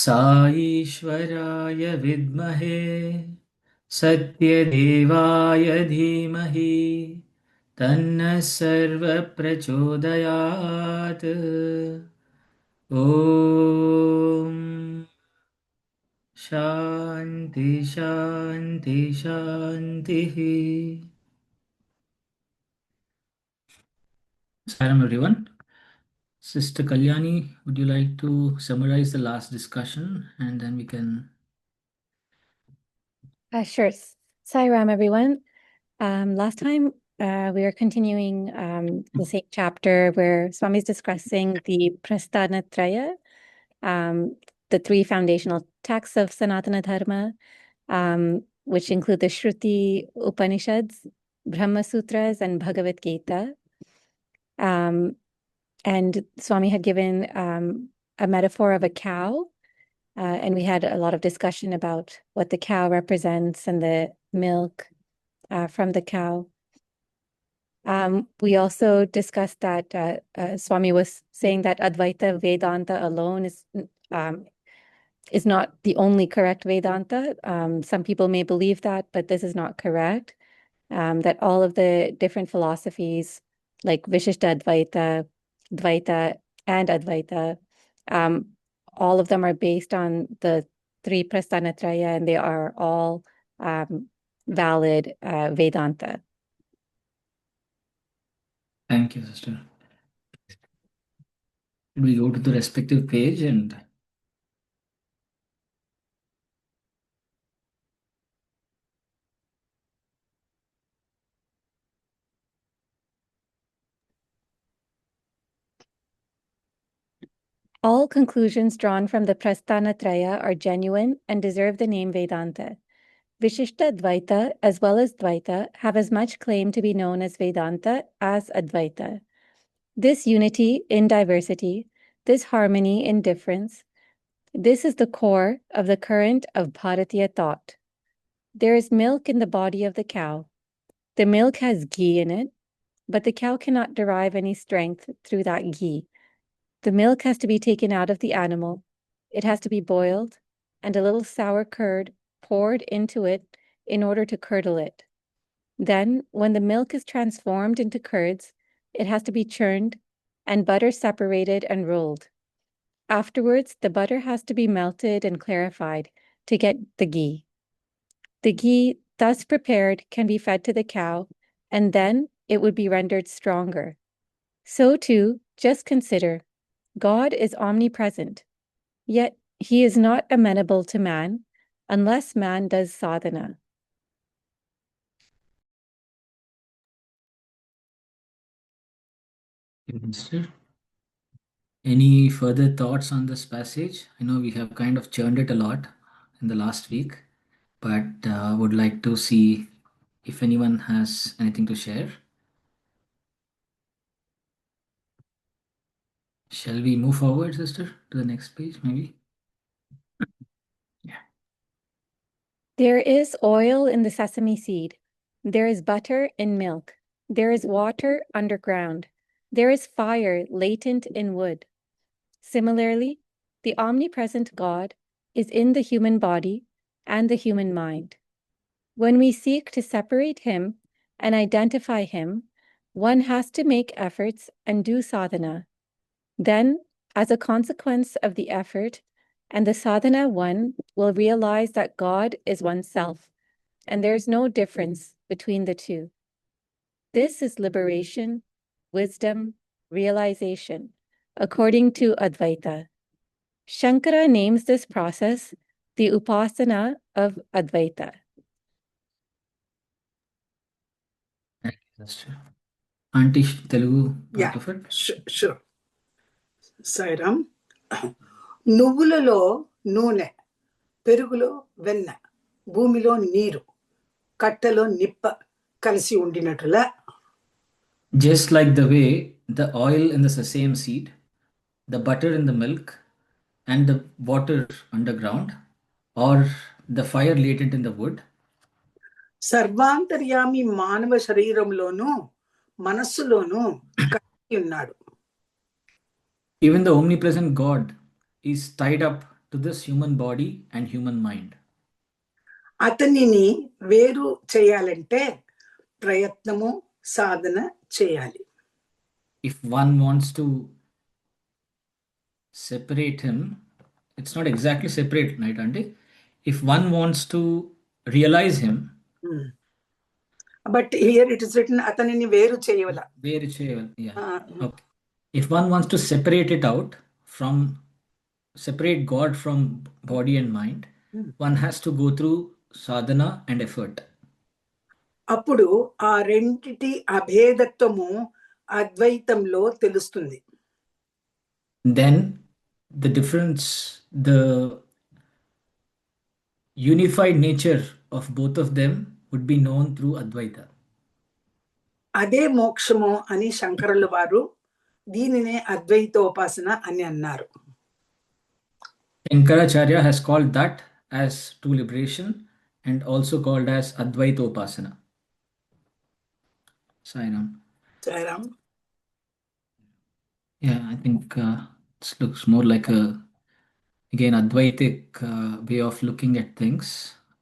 साईश्वराय विद्महे सत्यदेवाय धीमहि तन्नः सर्वः प्रचोदयात्। ॐ शान्ति शान्ति शान्तिः। Salam everyone. Sister Kalyani, would you like to summarize the last discussion and then we can... Sure. Sairam, everyone. Last time we were continuing the same chapter where Swami is discussing the Prasthanatraya, the three foundational texts of Sanatana Dharma, which include the Shruti Upanishads, Brahma Sutras, and Bhagavad Gita. And Swami had given a metaphor of a cow, and we had a lot of discussion about what the cow represents and the milk from the cow. We also discussed that Swami was saying that Advaita Vedanta alone is not the only correct Vedanta. Some people may believe that, but this is not correct. That all of the different philosophies, like Vishishta Advaita, Dvaita, and Advaita, all of them are based on the three Prasthanatraya, and they are all valid Vedanta. Thank you, sister. We go to the respective page and... All conclusions drawn from the Prasthanatraya are genuine and deserve the name Vedanta. Vishishta Advaita as well as Dvaita have as much claim to be known as Vedanta as Advaita. This unity in diversity, this harmony in difference, this is the core of the current of Bharatiya thought. There is milk in the body of the cow. The milk has ghee in it, but the cow cannot derive any strength through that ghee. The milk has to be taken out of the animal. It has to be boiled, and a little sour curd poured into it in order to curdle it. Then, when the milk is transformed into curds, it has to be churned and butter separated and rolled. Afterwards, the butter has to be melted and clarified to get the ghee. The ghee, thus prepared, can be fed to the cow, and then it would be rendered stronger. So too, just consider, God is omnipresent, yet he is not amenable to man unless man does sadhana. Sister, any further thoughts on this passage? I know we have kind of churned it a lot in the last week, but would like to see if anyone has anything to share. Shall we move forward, sister, to the next page, maybe? Yeah. There is oil in the sesame seed. There is butter in milk. There is water underground. There is fire latent in wood. Similarly, the omnipresent God is in the human body and the human mind. When we seek to separate him and identify him, one has to make efforts and do sadhana. Then, as a consequence of the effort and the sadhana, one will realize that God is oneself, and there's no difference between the two. This is liberation, wisdom, realization, according to Advaita. Shankara names this process the upasana of Advaita. Thank you, sister. Auntie, Telugu part Yeah, of it? sure. Sairam. నువ్వులలో నూనె, పెరుగులో వెన్న, భూమిలో నీరు, కట్టెలో నిప్ప కలిసి ఉండినట్లుగా. Just like the way the oil in the sesame seed, the butter in the milk, and the water underground, or the fire latent in the wood, సర్వాంతర్యామి మానవ శరీరంలోనూ మనస్సులోనూ కలిగి ఉన్నాడు. even the omnipresent God is tied up to this human body and human mind. అతనిని వేరు చేయాలంటే ప్రయత్నము, సాధన చేయాలి. If one wants to separate him, it's not exactly separate, right, Auntie? If one wants to realize him, but here it is return అతనిని వేరు చేయవల. yeah. Okay. If one wants to separate it out from separate God from body and mind, one has to go through sadhana and effort. అప్పుడు ఆ రెండిటి అభేదత్వము అద్వైతంలో తెలుస్తుంది. Then the difference, the unified nature of both of them would be known through Advaita. అదే మోక్షము అని శంకరుల వారు దీనినే అద్వైతోపాసన అని అన్నారు. Shankaracharya has called that as true liberation and also called as Advaitopasana. Sairam. Sairam. Yeah, I think this looks more like a, again, Advaitic way of looking at things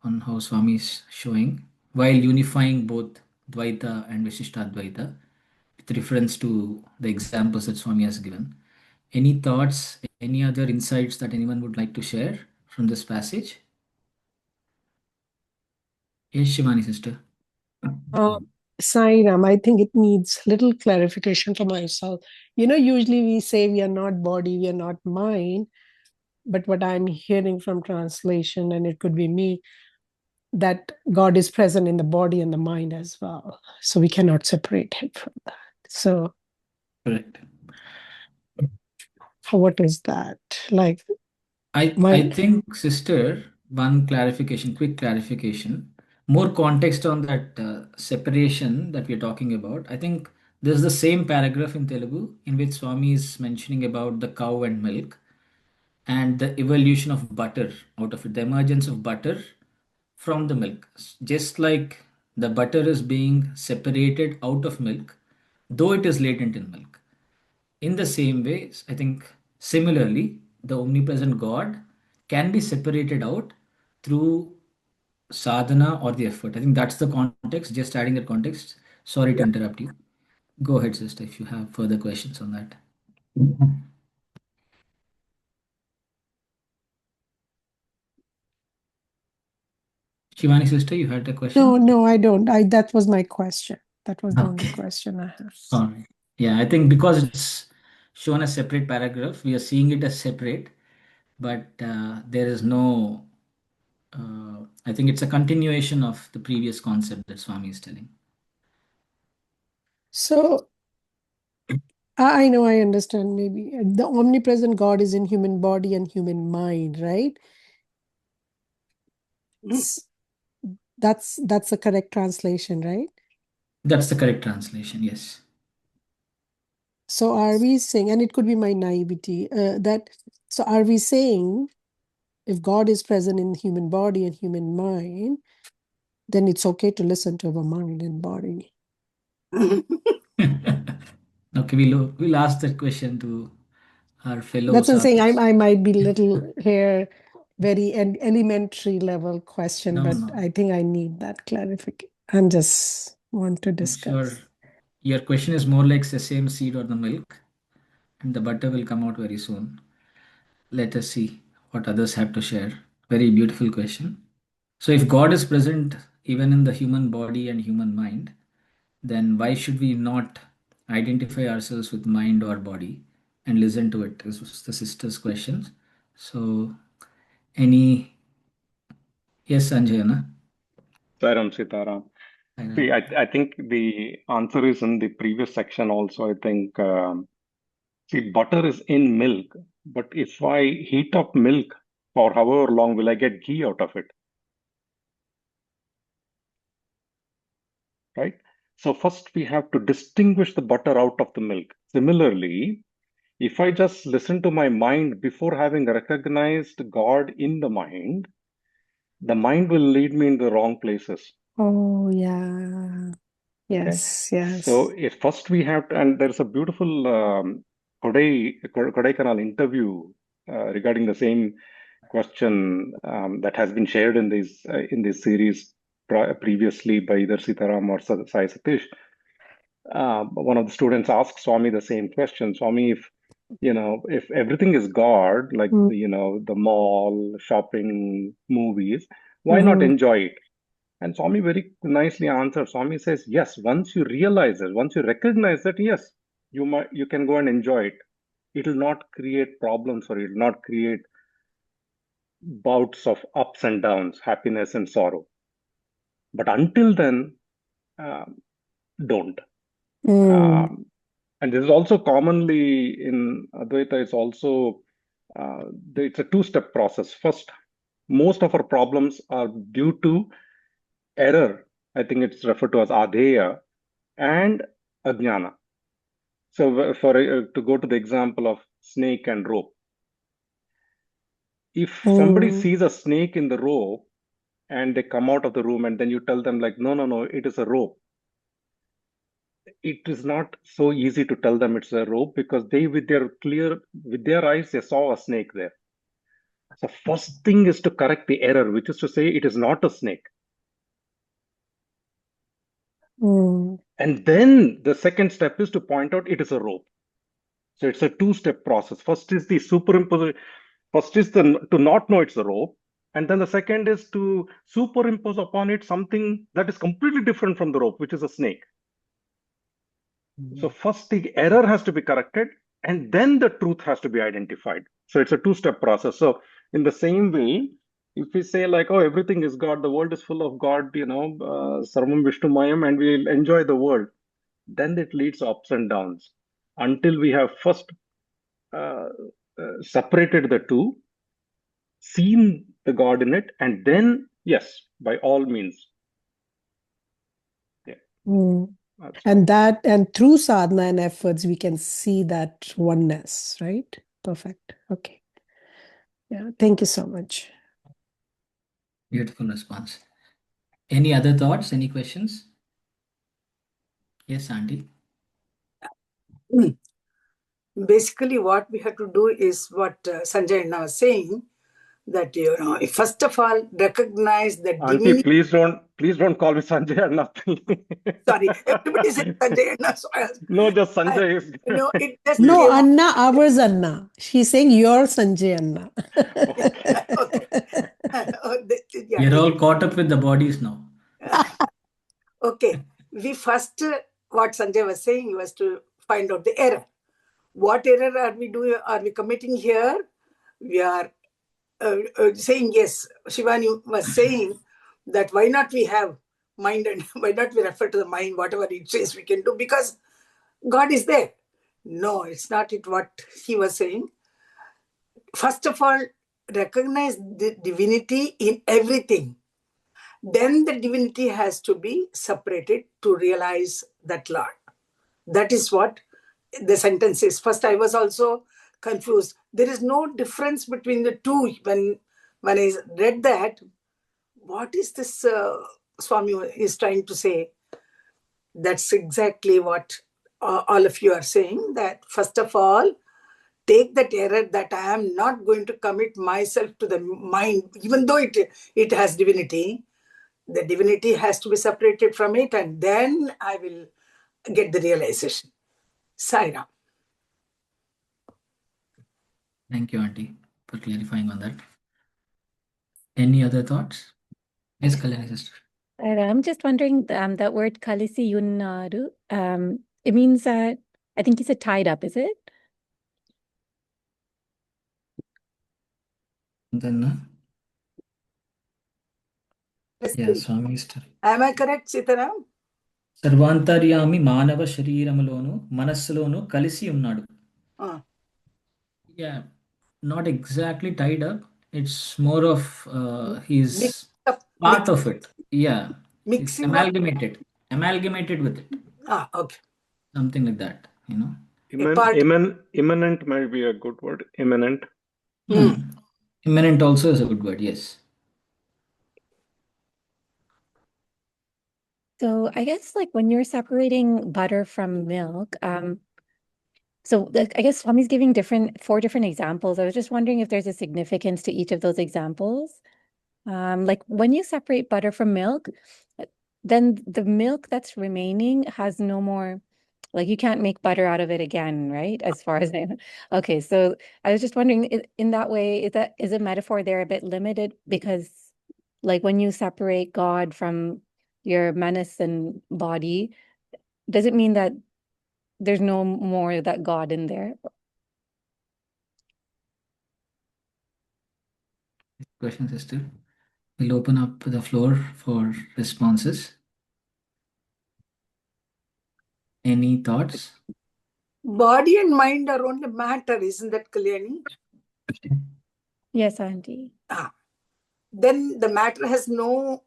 on how Swami is showing, while unifying both Dvaita and Vishishta Advaita with reference to the examples that Swami has given. Any thoughts, any other insights that anyone would like to share from this passage? Yes, Shivani sister. Sairam, I think it needs little clarification for myself. Usually we say we are not body, we are not mind, but what I'm hearing from translation, and it could be me, that God is present in the body and the mind as well. So we cannot separate him from that. So Correct. what is that? Like, I think, sister, one clarification, quick clarification, more context on that separation that we're talking about. I think there's the same paragraph in Telugu in which Swami is mentioning about the cow and milk and the evolution of butter out of it, the emergence of butter from the milk. Just like the butter is being separated out of milk, though it is latent in milk. In the same way, I think similarly, the omnipresent God can be separated out through sadhana or the effort. I think that's the context, just adding that context. Sorry to interrupt you. Go ahead, sister, if you have further questions on that. Shivani sister, you had a question? No, I don't. That was my question. That was the only question I have. All right. Yeah, I think because it's shown as separate paragraph, we are seeing it as separate, but there is no, I think it's a continuation of the previous concept that Swami is telling. So I know, I understand. Maybe the omnipresent God is in human body and human mind, right? That's the correct translation, right? That's the correct translation, yes. So are we saying, and it could be my naivety, so are we saying if God is present in human body and human mind, then it's okay to listen to our mind and body? Okay, we'll ask that question to our fellow That's what I'm saying. sadhus. I might be little here, very elementary level question, No, but no. I think I need that clarification. I'm just want to I'm discuss. sure your question is more like sesame seed or the milk, and the butter will come out very soon. Let us see what others have to share. Very beautiful question. So, if God is present even in the human body and human mind, then why should we not identify ourselves with mind or body and listen to it? This was the sister's questions. So, any yes, Sanjayana? Sairam Sitaram. See, I think the answer is in the previous section also. I think, see, butter is in milk, But if I heat up milk for however long, will I get ghee out of it? Right? So first we have to distinguish the butter out of the milk. Similarly, if I just listen to my mind before having recognized God in the mind will lead me in the wrong places. Oh, yeah. Okay. Yes, yes. So if first we have to, and there's a beautiful Kodaikanal interview regarding the same question that has been shared in this series previously by either Sitaram or Sai Satish. One of the students asked Swami the same question. Swami, if everything is God, like the mall, shopping, movies, why not enjoy it? And Swami very nicely answered. Swami says, yes, once you realize it, once you recognize that, yes, you can go and enjoy it. It will not create problems or it will not create bouts of ups and downs, happiness and sorrow. But until then, don't. Um, and this is also commonly in Advaita, it's a two-step process. First, most of our problems are due to error. I think it's referred to as adheya and ajnana. So to go to the example of snake and rope, if somebody sees a snake in the rope and they come out of the room and then you tell them like, no, it is a rope. It is not so easy to tell them it's a rope because they, with their eyes, they saw a snake there. So first thing is to correct the error, which is to say it is not a snake. And then the second step is to point out it is a rope. So it's a two-step process. First is the superimposition. First is to not know it's a rope. And then the second is to superimpose upon it something that is completely different from the rope, which is a snake. So first the error has to be corrected and then the truth has to be identified. So it's a two-step process. So in the same way, if we say like, oh, everything is God, the world is full of God, Sarvam Vishnumayam, and we'll enjoy the world, then it leads to ups and downs until we have first separated the two, seen the God in it, and then, yes, by all means. Yeah. And through sadhana and efforts, we can see that oneness, right? Perfect. Okay. Yeah. Thank you so much. Beautiful response. Any other thoughts? Any questions? Yes, Auntie. Basically, what we have to do is what Sanjay was saying, that first of all recognize the Auntie, divinity. please don't call me Sanjay or nothing. Sorry, everybody says Sanjay Anna. So no, just Sanjay is. It just No, came Anna, ours Anna. She's saying your Sanjay Anna. okay. You're all caught up with the bodies now. Okay. We first, what Sanjay was saying was to find out the error. What error are we doing? Are we committing here? We are saying, yes, Shivani was saying that why not we have mind and why not we refer to the mind, whatever it says we can do, because God is there. No, it's not it what he was saying. First of all, recognize the divinity in everything. Then the divinity has to be separated to realize that Lord. That is what the sentence is. First, I was also confused. There is no difference between the two. When I read that, what is this Swami is trying to say? That's exactly what all of you are saying, that first of all, take that error that I am not going to commit myself to the mind, even though it has divinity. The divinity has to be separated from it, and then I will get the realization. Saira. Thank you, Auntie, for clarifying on that. Any other thoughts? Yes, Kalyani sister. I'm just wondering, that word kalisi yunnaru, it means that, I think you said tied up, is it? Then, yeah, Swami sister. Am I correct, Sitaram? సర్వాంతర్యామి మానవ శరీరములోను మనస్సులోను కలిసి ఉన్నాడు. Yeah, not exactly tied up. It's more of Mix he's up, part of it. Yeah, he's mixing up. amalgamated with it, Okay. something like that. A part. Immanent might be a good word. Immanent. Hmm. Immanent also is a good word. Yes. So I guess like when you're separating butter from milk, so I guess Swami's giving four different examples. I was just wondering if there's a significance to each of those examples. Like when you separate butter from milk, uh, then the milk that's remaining has no more, like you can't make butter out of it again, right? As far as I know. Okay, so I was just wondering in that way, is a metaphor there a bit limited? Because like when you separate God from your manas and body, does it mean that there's no more that God in there? Question, sister. We'll open up the floor for responses. Any thoughts? Body and mind are only matter, isn't that, Kalyani? Yes, Auntie. Then the matter has no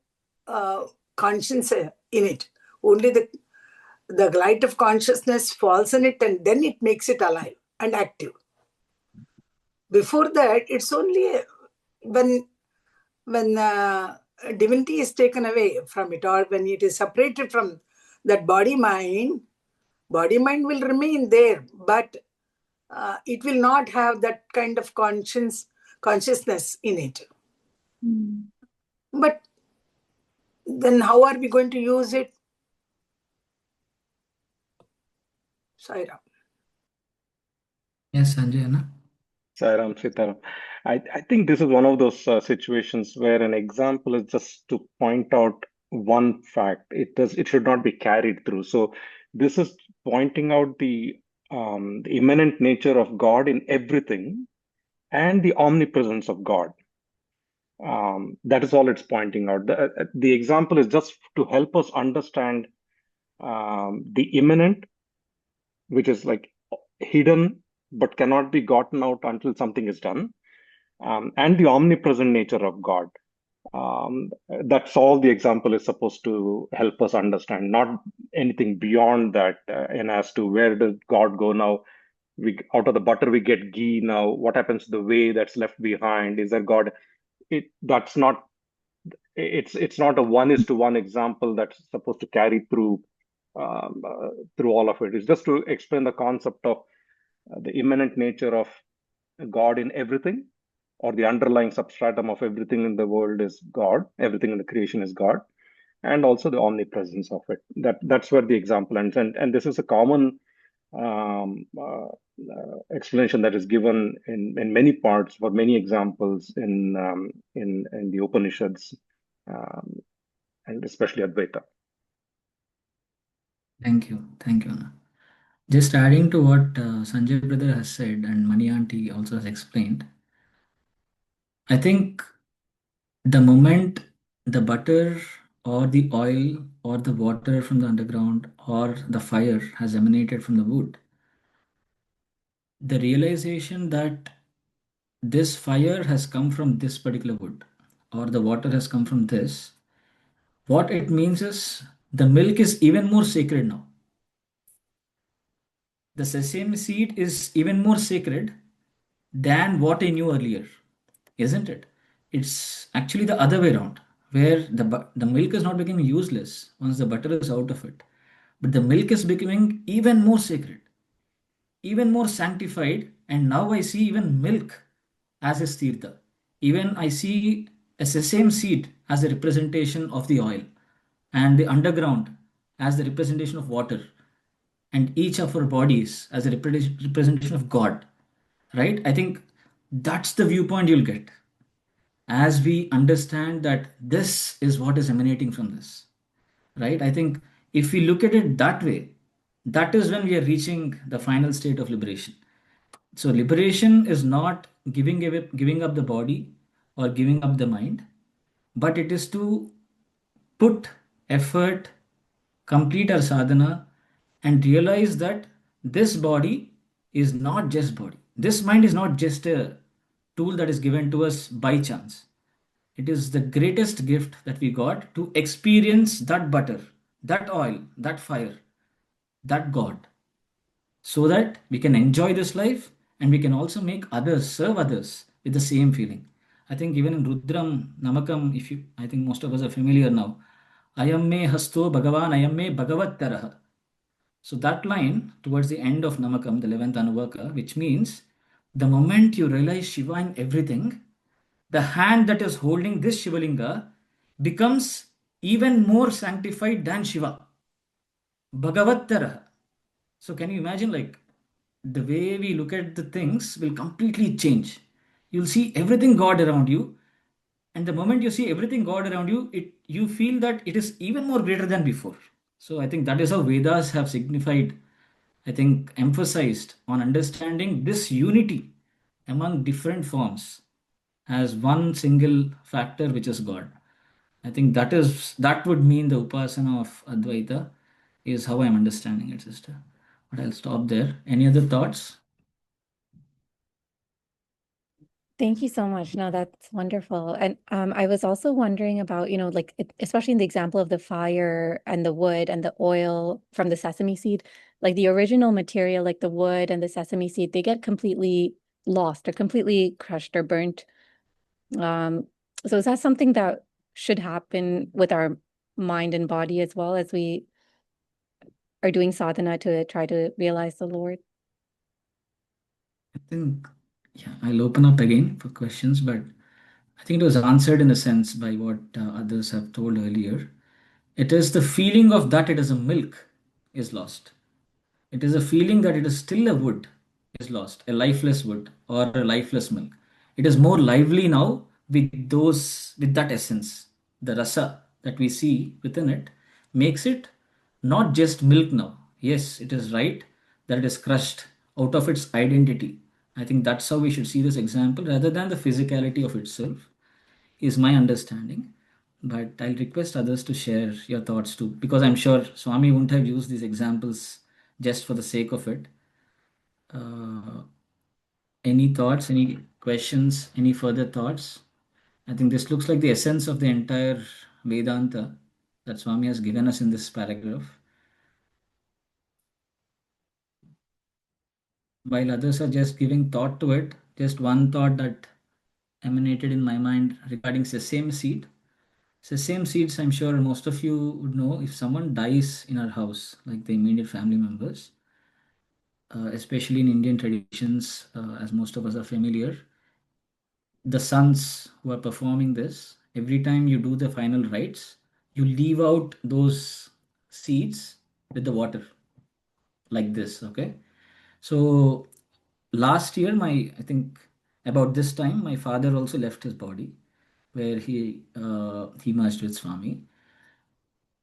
conscience in it. Only the light of consciousness falls in it, and then it makes it alive and active. Before that, it's only when divinity is taken away from it, or when it is separated from that body mind will remain there, but it will not have that kind of consciousness in it. But then how are we going to use it? Sairam. Yes, Sanjay. Sairam, Sitaram. I think this is one of those situations where an example is just to point out one fact. It should not be carried through. So this is pointing out the immanent nature of God in everything and the omnipresence of God. That is all it's pointing out. The example is just to help us understand the immanent, which is like hidden but cannot be gotten out until something is done, and the omnipresent nature of God. That's all the example is supposed to help us understand, not anything beyond that. And as to where does God go now? Out of the butter we get ghee. Now, what happens to the whey that's left behind? Is there God? That's not. It's not a one-is-to-one example that's supposed to carry through all of it. It's just to explain the concept of the immanent nature of God in everything, or the underlying substratum of everything in the world is God, everything in the creation is God, and also the omnipresence of it. That's where the example ends. And this is a common explanation that is given in many parts for many examples in the Upanishads, and especially Advaita. Thank you. Thank you, Anna. Just adding to what Sanjay brother has said and Mani auntie also has explained, I think the moment the butter or the oil or the water from the underground or the fire has emanated from the wood, the realization that this fire has come from this particular wood or the water has come from this, what it means is the milk is even more sacred now. The sesame seed is even more sacred than what I knew earlier, isn't it? It's actually the other way around, where the milk is not becoming useless once the butter is out of it, but the milk is becoming even more sacred, even more sanctified, and now I see even milk as a tirtha. Even I see a sesame seed as a representation of the oil, and the underground as the representation of water, and each of our bodies as a representation of God, right? I think that's the viewpoint you'll get as we understand that this is what is emanating from this, right? I think if we look at it that way, that is when we are reaching the final state of liberation. So liberation is not giving up the body or giving up the mind, but it is to put effort, complete our sadhana, and realize that this body is not just body. This mind is not just a tool that is given to us by chance. It is the greatest gift that we got to experience that butter, that oil, that fire, that God, so that we can enjoy this life and we can also make others, serve others with the same feeling. I think even in Rudram, Namakam, if you, I think most of us are familiar now. Ayam me hasto Bhagawan, ayam me Bhagavat taraha. So that line towards the end of Namakam, the 11th Anuvaka, which means the moment you realize Shiva in everything, the hand that is holding this Shivalinga becomes even more sanctified than Shiva. Bhagavattara. So can you imagine, like, the way we look at the things will completely change. You'll see everything God around you, and the moment you see everything God around you, you feel that it is even more greater than before. So I think that is how Vedas have signified, I think, emphasized on understanding this unity among different forms as one single factor, which is God. I think that would mean the upasana of Advaita is how I'm understanding it, sister. But I'll stop there. Any other thoughts? Thank you so much. No, that's wonderful. And I was also wondering about, like, especially in the example of the fire and the wood and the oil from the sesame seed, like the original material, like the wood and the sesame seed, they get completely lost or completely crushed or burnt. So is that something that should happen with our mind and body as well as we are doing sadhana to try to realize the Lord? I think, yeah, I'll open up again for questions, but I think it was answered in a sense by what others have told earlier. It is the feeling of that it is a milk is lost. It is a feeling that it is still a wood is lost, a lifeless wood or a lifeless milk. It is more lively now with that essence. The rasa that we see within it makes it not just milk now. Yes, it is right that it is crushed out of its identity. I think that's how we should see this example rather than the physicality of itself, is my understanding. But I'll request others to share your thoughts too, because I'm sure Swami wouldn't have used these examples just for the sake of it. Uh, any thoughts, any questions, any further thoughts? I think this looks like the essence of the entire Vedanta that Swami has given us in this paragraph. While others are just giving thought to it, just one thought that emanated in my mind regarding sesame seed. Sesame seeds, I'm sure most of you would know, if someone dies in our house, like the immediate family members, especially in Indian traditions, as most of us are familiar, the sons who are performing this, every time you do the final rites, you leave out those seeds with the water, like this, okay? So last year, I think about this time, my father also left his body, where he merged with Swami.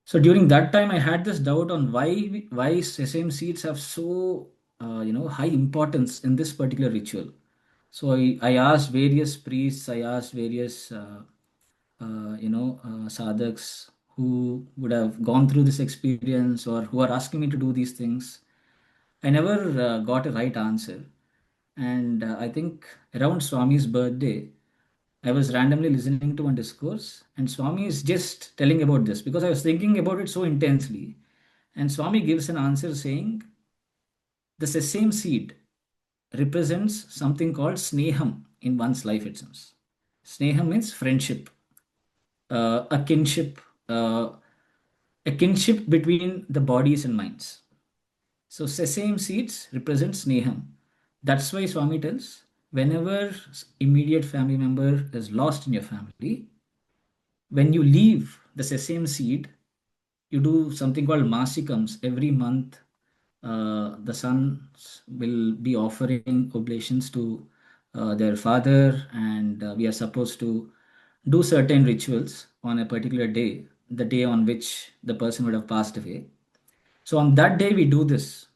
So during that time, I had this doubt on why sesame seeds have so high importance in this particular ritual. So I asked various priests, I asked various sadhaks who would have gone through this experience or who are asking me to do these things. I never got a right answer. And I think around Swami's birthday, I was randomly listening to one discourse, and Swami is just telling about this because I was thinking about it so intensely. And Swami gives an answer saying the sesame seed represents something called sneham in one's life, it seems. Sneham means friendship, a kinship, a kinship between the bodies and minds. So sesame seeds represent sneham. That's why Swami tells whenever immediate family member is lost in your family, when you leave the sesame seed, you do something called masikams. Every month, the sons will be offering oblations to their father, and we are supposed to do certain rituals on a particular day, the day on which the person would have passed away. So on that day, we do this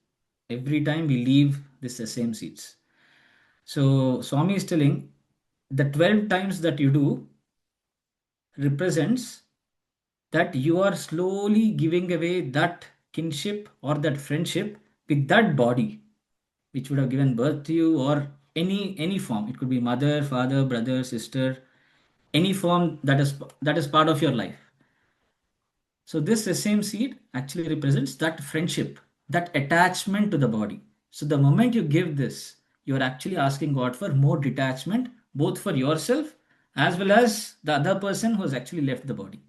every time we leave the sesame seeds. So Swami is telling the 12 times that you do represents that you are slowly giving away that kinship or that friendship with that body which would have given birth to you or any form. It could be mother, father, brother, sister, any form that is part of your life. So this sesame seed actually represents that friendship, that attachment to the body. So the moment you give this, you are actually asking God for more detachment, both for yourself as well as the other person who has actually left the body.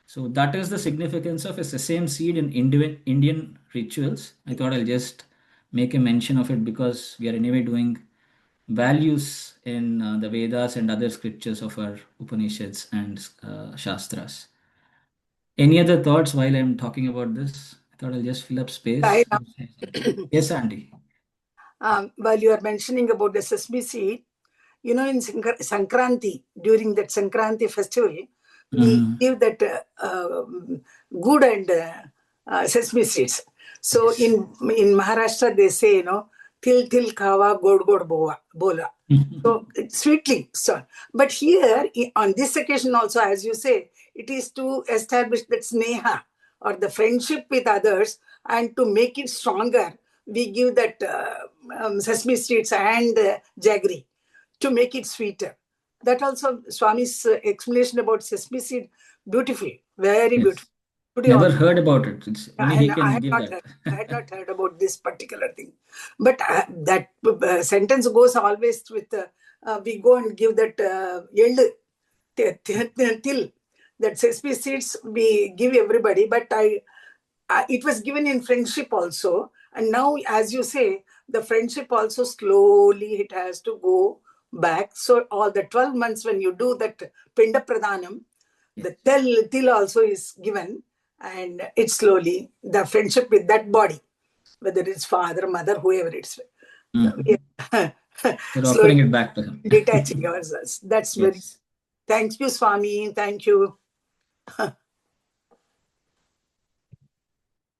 So that is the significance of a sesame seed in Indian rituals. I thought I'll just make a mention of it because we are anyway doing values in the Vedas and other scriptures of our Upanishads and Shastras. Any other thoughts while I'm talking about this? I thought I'll just fill up Sai space. Ram, Yes, Andy. while you are mentioning about the sesame seed, in Sankranti, during that Sankranti festival, we give that good and sesame seeds. So Yes. in Maharashtra, they say, til til khawa, god god bola. So sweetly. So, but here, on this occasion also, as you say, it is to establish that sneha or the friendship with others, and to make it stronger, we give that sesame seeds and jaggery to make it sweeter. That also, Swami's explanation about sesame seed, beautiful, very Yes. beautiful. Today Never also, heard about it. It's only and he can give that. I had not heard about this particular thing. But that sentence goes always with, we go and give that till that sesame seeds we give everybody, but it was given in friendship also. And now, as you say, the friendship also slowly it has to go back. So all the 12 months when you do that Pinda Pradhanam, the till also is given, and it's slowly the friendship with that body, whether it's father, mother, whoever it's. Mhm. You're offering Slowly it back to him. detaching ourselves. That's very. Yes. Thank you, Swami. Thank you.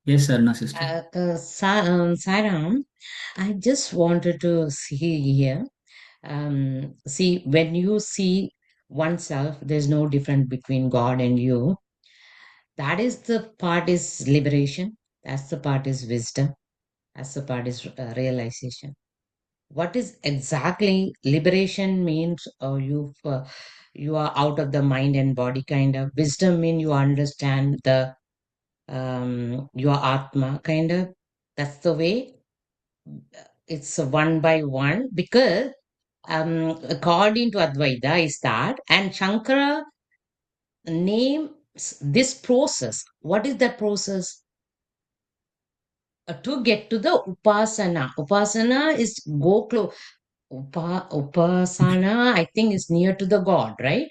Yes, Arna sister. Saram, I just wanted to see here. See, when you see oneself, there's no difference between God and you. That is the part is liberation. That's the part is wisdom. That's the part is realization. What is exactly liberation means? You are out of the mind and body kind of. Wisdom mean you understand the your atma kind of. That's the way it's a one by one because according to Advaita is that, and Shankara names this process. What is that process? To get to the upasana. Upasana is go close. Upasana, I think, is near to the God, right?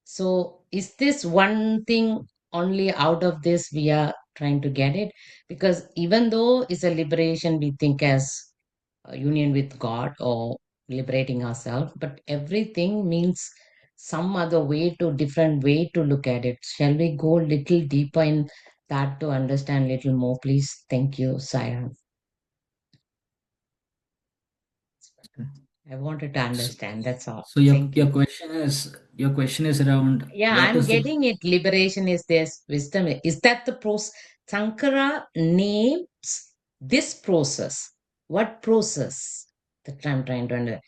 So is this one thing only out of this we are trying to get it? Because even though it's a liberation, we think as a union with God or liberating ourselves, but everything means some other way to different way to look at it. Shall we go little deeper in that to understand little more, please? Thank you, Saira. I wanted to So, understand. That's all. so your Thank you. your question is around Yeah, what I'm is the getting it. Liberation is this, wisdom. Is that the process? Sankara names this process. What process? That I'm trying to understand.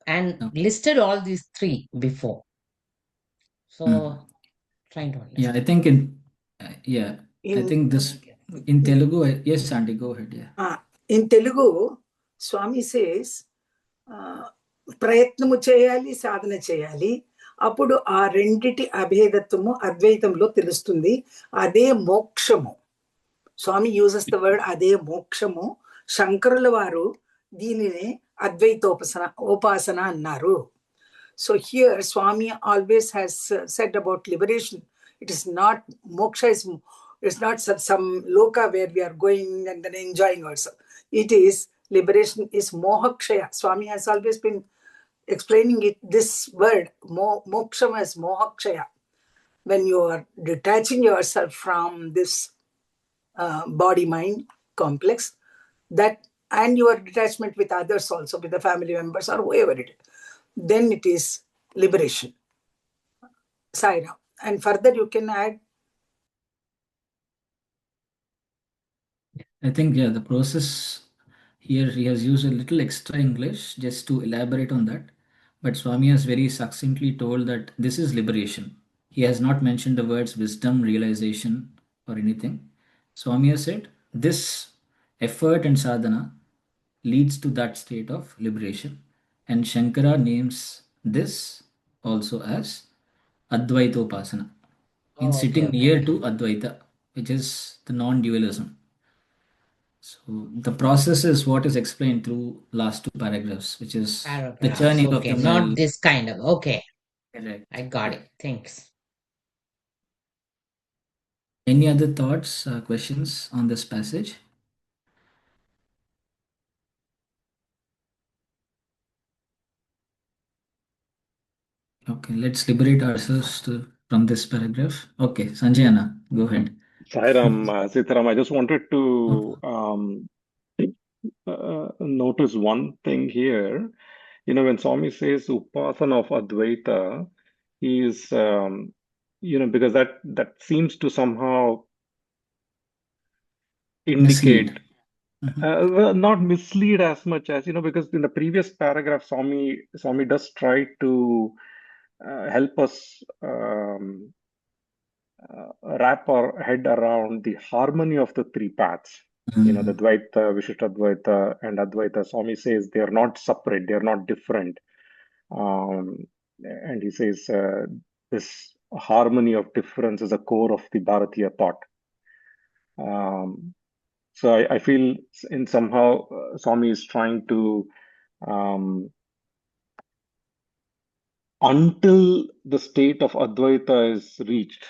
And no. listed all these three before. Mm. So, trying to Yeah, I understand. think yeah, I In think this in Telugu. Yes, Auntie, go ahead. Yeah. in Telugu, Swami says, ప్రయత్నము చేయాలి, సాధన చేయాలి. అప్పుడు ఆ రెండిటి అభేదత్వము అద్వైతంలో తెలుస్తుంది. అదే మోక్షము. స్వామి uses the word అదే మోక్షము. శంకరుల వారు దీనినే ఉపాసన అన్నారు. So here Swami always has said about liberation. It is not moksha, it's not some loka where we are going and then enjoying ourselves. It is liberation is mohakshaya. Swami has always been explaining it, this word moksha as mohakshaya. When you are detaching yourself from this body mind complex, that and your detachment with others also, with the family members or whoever it is, then it is liberation. Saira. And further you can add. I think, yeah, the process here he has used a little extra English just to elaborate on that. But Swami has very succinctly told that this is liberation. He has not mentioned the words wisdom, realization, or anything. Swami has said this effort and sadhana leads to that state of liberation. And Shankara names this also as Advaitopasana, means Oh, okay, sitting okay. near to Advaita, which is the non-dualism. So the process is what is explained through last two paragraphs, which is the Paragraphs. churning of Okay, the not mill. this kind of. Okay, I Correct. got Yeah. it. Thanks. Any other thoughts, questions on this passage? Okay, let's liberate ourselves from this paragraph. Okay, Sanjayana, go ahead. Sairam, Sitaram, I just wanted No to problem. notice one thing here. You know, when Swami says Upasana of Advaita, he is, because that seems to somehow Mislead. indicate, Mhm. well, not mislead as much as, because in the previous paragraph, Swami does try to help us wrap our head around the harmony of the three paths. The Mm. Dvaita, Vishishtadvaita, and Advaita. Swami says they are not separate, they are not different. And he says this harmony of difference is a core of the Bharatiya thought. So I feel in somehow Swami is trying to, until the state of Advaita is reached,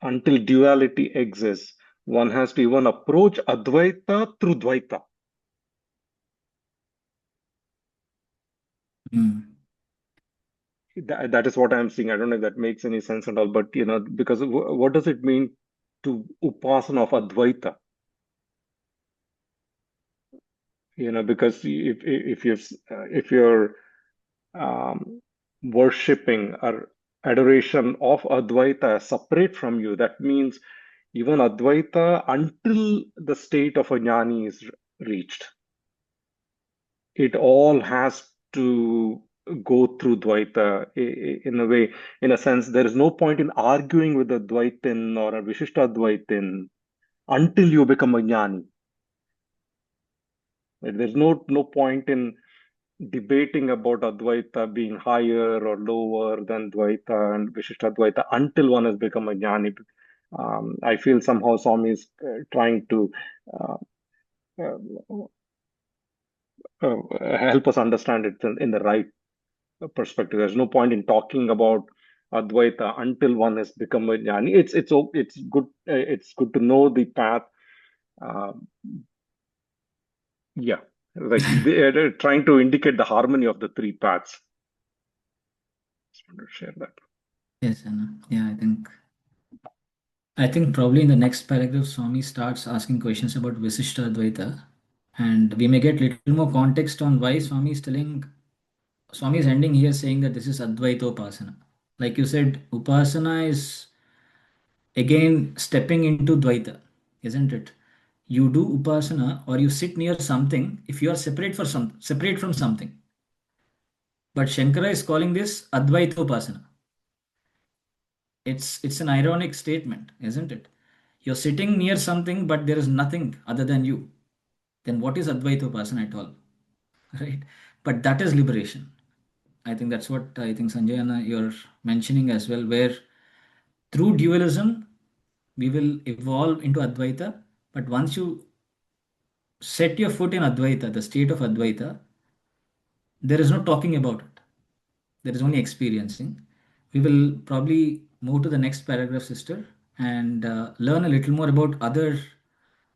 until duality exists, one has to even approach Advaita through Dvaita. Mm. That is what I'm saying. I don't know if that makes any sense at all, but because what does it mean to upasana of Advaita? Because if you're worshipping or adoration of Advaita separate from you, that means even Advaita, until the state of a jnani is reached, it all has to go through Dvaita in a way. In a sense, there is no point in arguing with a Dvaitin or a Vishishta Dvaitin until you become a jnani. There's no point in debating about Advaita being higher or lower than Dvaita and Vishishta Dvaita until one has become a jnani. I feel somehow Swami is trying to uh, uh, help us understand it in the right perspective. There's no point in talking about Advaita until one has become a jnani. It's good. It's good to know the path. Uh, yeah, like they're trying to indicate the harmony of the three paths. Just want to share that. Yes, Anna. Yeah, I think probably in the next paragraph, Swami starts asking questions about Visishta Advaita, and we may get little more context on why Swami is ending here saying that this is Advaita Upasana. Like you said, Upasana is again stepping into Dvaita, isn't it? You do Upasana or you sit near something if you are separate from something. But Shankara is calling this Advaita Upasana. It's an ironic statement, isn't it? You're sitting near something, but there is nothing other than you. Then what is Advaita Upasana at all? Right? But that is liberation. I think that's what I think Sanjayana you're mentioning as well, where through dualism we will evolve into Advaita, but once you set your foot in Advaita, the state of Advaita, there is no talking about it. There is only experiencing. We will probably move to the next paragraph, sister, and learn a little more about other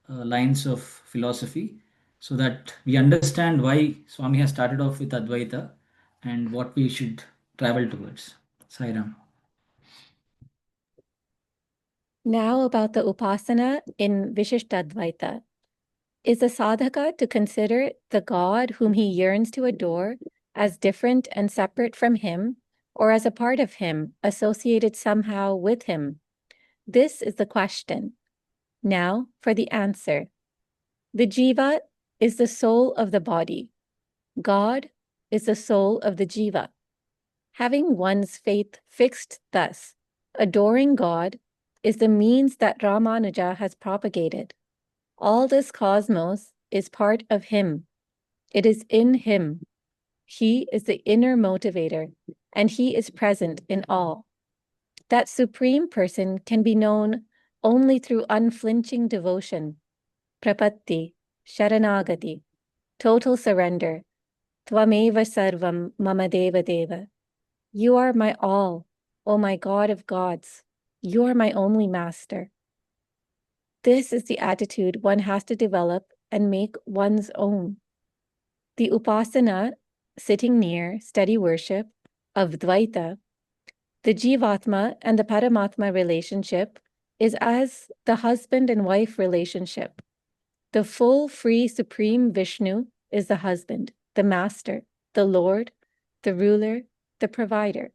lines of philosophy so that we understand why Swami has started off with Advaita and what we should travel towards. Sairam. Now about the upasana in Vishishtadvaita. Is the sadhaka to consider the God whom he yearns to adore as different and separate from him, or as a part of him, associated somehow with him? This is the question. Now for the answer. The jiva is the soul of the body. God is the soul of the jiva. Having one's faith fixed thus, adoring God is the means that Ramanuja has propagated. All this cosmos is part of him. It is in him. He is the inner motivator, and he is present in all. That supreme person can be known only through unflinching devotion, prapatti, sharanagati, total surrender, tvameva sarvam mama deva deva. You are my all, O my God of gods. You are my only master. This is the attitude one has to develop and make one's own. The upasana, sitting near, steady worship, of Dvaita, the Jivatma and the Paramatma relationship is as the husband and wife relationship. The full, free, supreme Vishnu is the husband, the master, the Lord, the ruler, the provider.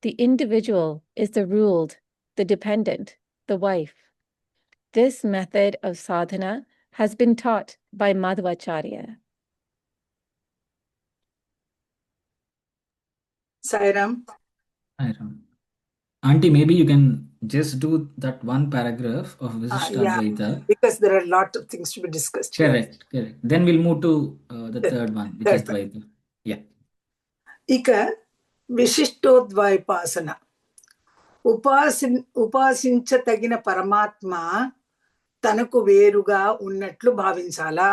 The individual is the ruled, the dependent, the wife. This method of sadhana has been taught by Madhvacharya. Sairam. Auntie, maybe you can just do that one paragraph of Visishtadvaita. Yeah, because there are a lot of things to be discussed. Correct, correct. Then we'll move to the third one, which is Dvaita. Yeah. Ika Vishishtodvaipasana. ఉపాసించతగిన పరమాత్మ తనకు వేరుగా ఉన్నట్లు భావించాలా.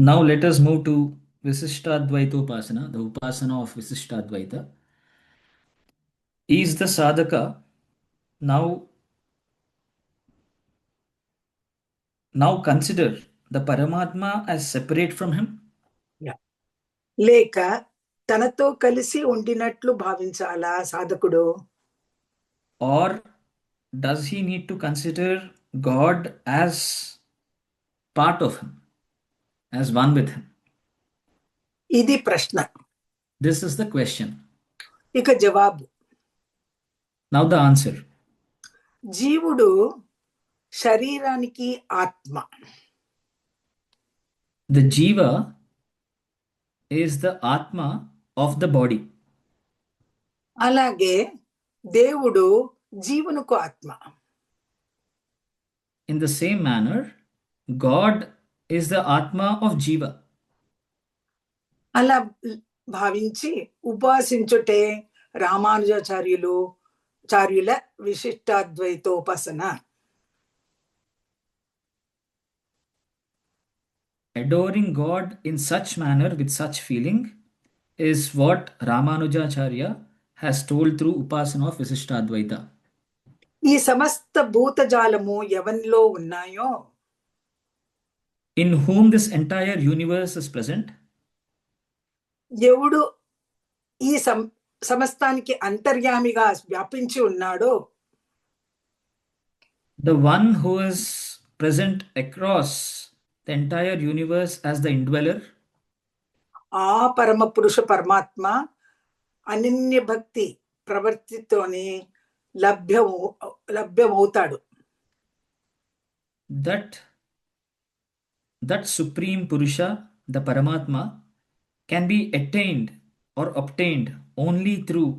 Now let us move to Visishtadvaita Upasana, the Upasana of Visishtadvaita. Is the sadhaka now consider the Paramatma as separate from him? Yeah. లేక తనతో కలిసి ఉండినట్లు భావించాలా సాధకుడు. Or does he need to consider God as part of him, as one with him? ఇది ప్రశ్న. This is the question. ఇక జవాబు. Now the answer. జీవుడు శరీరానికి ఆత్మ. The jiva is the atma of the body. అలాగే దేవుడు జీవునికి ఆత్మ. In the same manner, God is the atma of jiva. అలా భావించి ఉపాసించుటే రామానుజాచార్యుల విశిష్టాద్వైతోపాసన. Adoring God in such manner with such feeling is what Ramanujacharya has told through Upasana of Visishtadvaita. ఈ సమస్త భూతజాలము ఎవనిలో ఉన్నాయో, in whom this entire universe is present, ఎవడు ఈ సమస్తానికి అంతర్యామిగా వ్యాపించి ఉన్నాడో, the one who is present across the entire universe as the indweller, ఆ పరమ పురుష పరమాత్మ అనన్య భక్తి ప్రవర్తితోనే లభ్యమవుతాడు. that supreme Purusha, the Paramatma, can be attained or obtained only through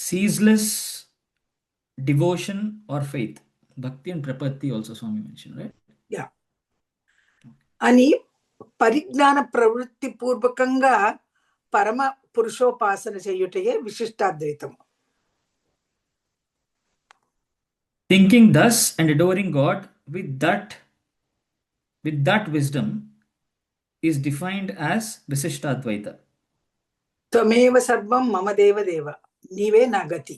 ceaseless devotion or faith. Bhakti and Prapatti also Swami mentioned, right? Yeah. అని పరిజ్ఞాన ప్రవృత్తి పూర్వకంగా పరమ పురుషోపాసన చేయుటయే విశిష్టాద్వైతము. Thinking thus and adoring God with that wisdom is defined as Visishtadvaita. త్వమేవ సర్వం మమ దేవ దేవ, నీవే నా గతి.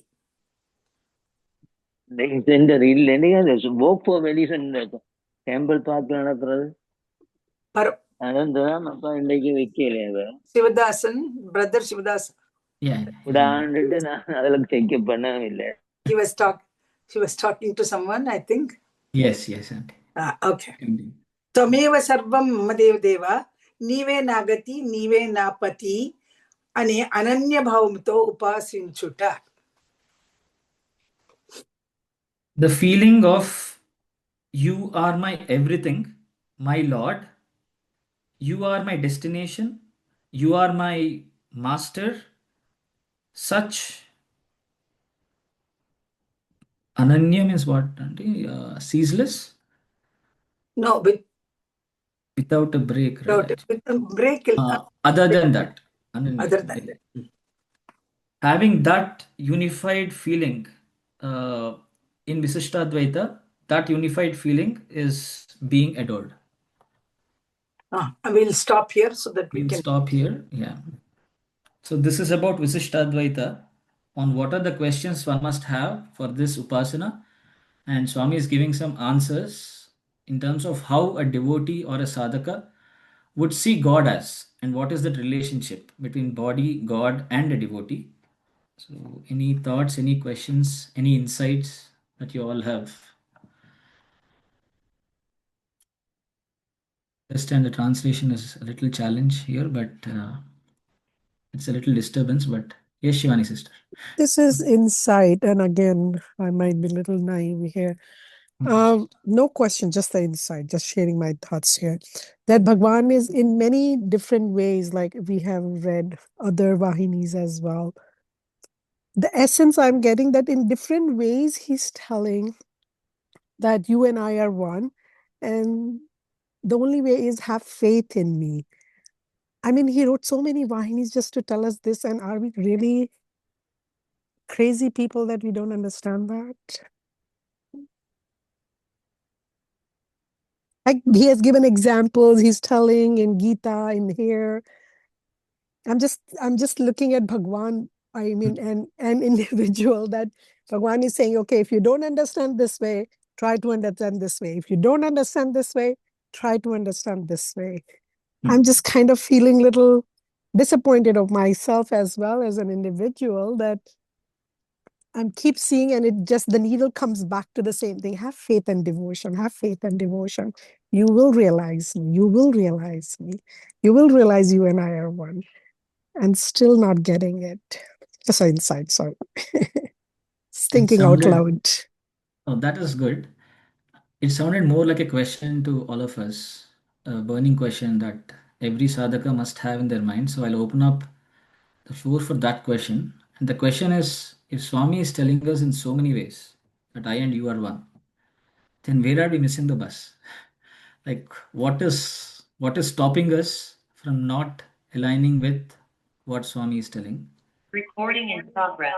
இந்த reel work for medicine temple பார்க்க நடக்கிறது. அதான் அப்பா இன்னைக்கு வைக்கல. சிவதாசன், பிரதர் சிவதாஸ். உடாண்டுட்டு நான் அதெல்லாம் செக் பண்ணவே இல்லை. He was talking to someone, I think. Yes. Okay. త్వమేవ సర్వం మమ దేవ దేవ, నీవే నా గతి, నీవే నా పతి అనే అనన్య భావంతో ఉపాసించుట. The feeling of you are my everything, my Lord, you are my destination, you are my master, such Ananya means what? Aunty? Ceaseless, No, without a break, right? with a break. Other than that, Ananya. Other than that. Having that unified feeling in Visishtadvaita, that unified feeling is being adored. I will stop here so that we We'll can. stop here. Yeah. So this is about Visishtadvaita. On what are the questions one must have for this upasana, and Swami is giving some answers in terms of how a devotee or a sadhaka would see God as, and what is that relationship between body, God, and a devotee. So, any thoughts, any questions, any insights that you all have? Understand the translation is a little challenge here, but it's a little disturbance. But yes, Shivani sister. This is insight, and again, I might be a little naive here. No question, just the insight, just sharing my thoughts here. That Bhagwan is in many different ways, like we have read other Vahinis as well. The essence I'm getting that in different ways, he's telling that you and I are one, and the only way is have faith in me. I mean, he wrote so many Vahinis just to tell us this, and are we really crazy people that we don't understand that? Like he has given examples, he's telling in Gita, in here. I'm just looking at Bhagwan, I mean, an individual that Bhagwan is saying, okay, if you don't understand this way, try to understand this way. If you don't understand this way, try to understand this way. I'm just kind of feeling a little disappointed of myself as well as an individual that I'm keep seeing, and it just the needle comes back to the same thing. Have faith and devotion. Have faith and devotion. You will realize me. You will realize me. You will realize you and I are one. And still not getting it. Just an insight. Sorry, It thinking out sounded, loud. oh, that is good. It sounded more like a question to all of us, a burning question that every sadhaka must have in their mind. So I'll open up the floor for that question. And the question is, if Swami is telling us in so many ways that I and you are one, then where are we missing the bus? Like what is stopping us from not aligning with what Swami is telling? Recording in progress.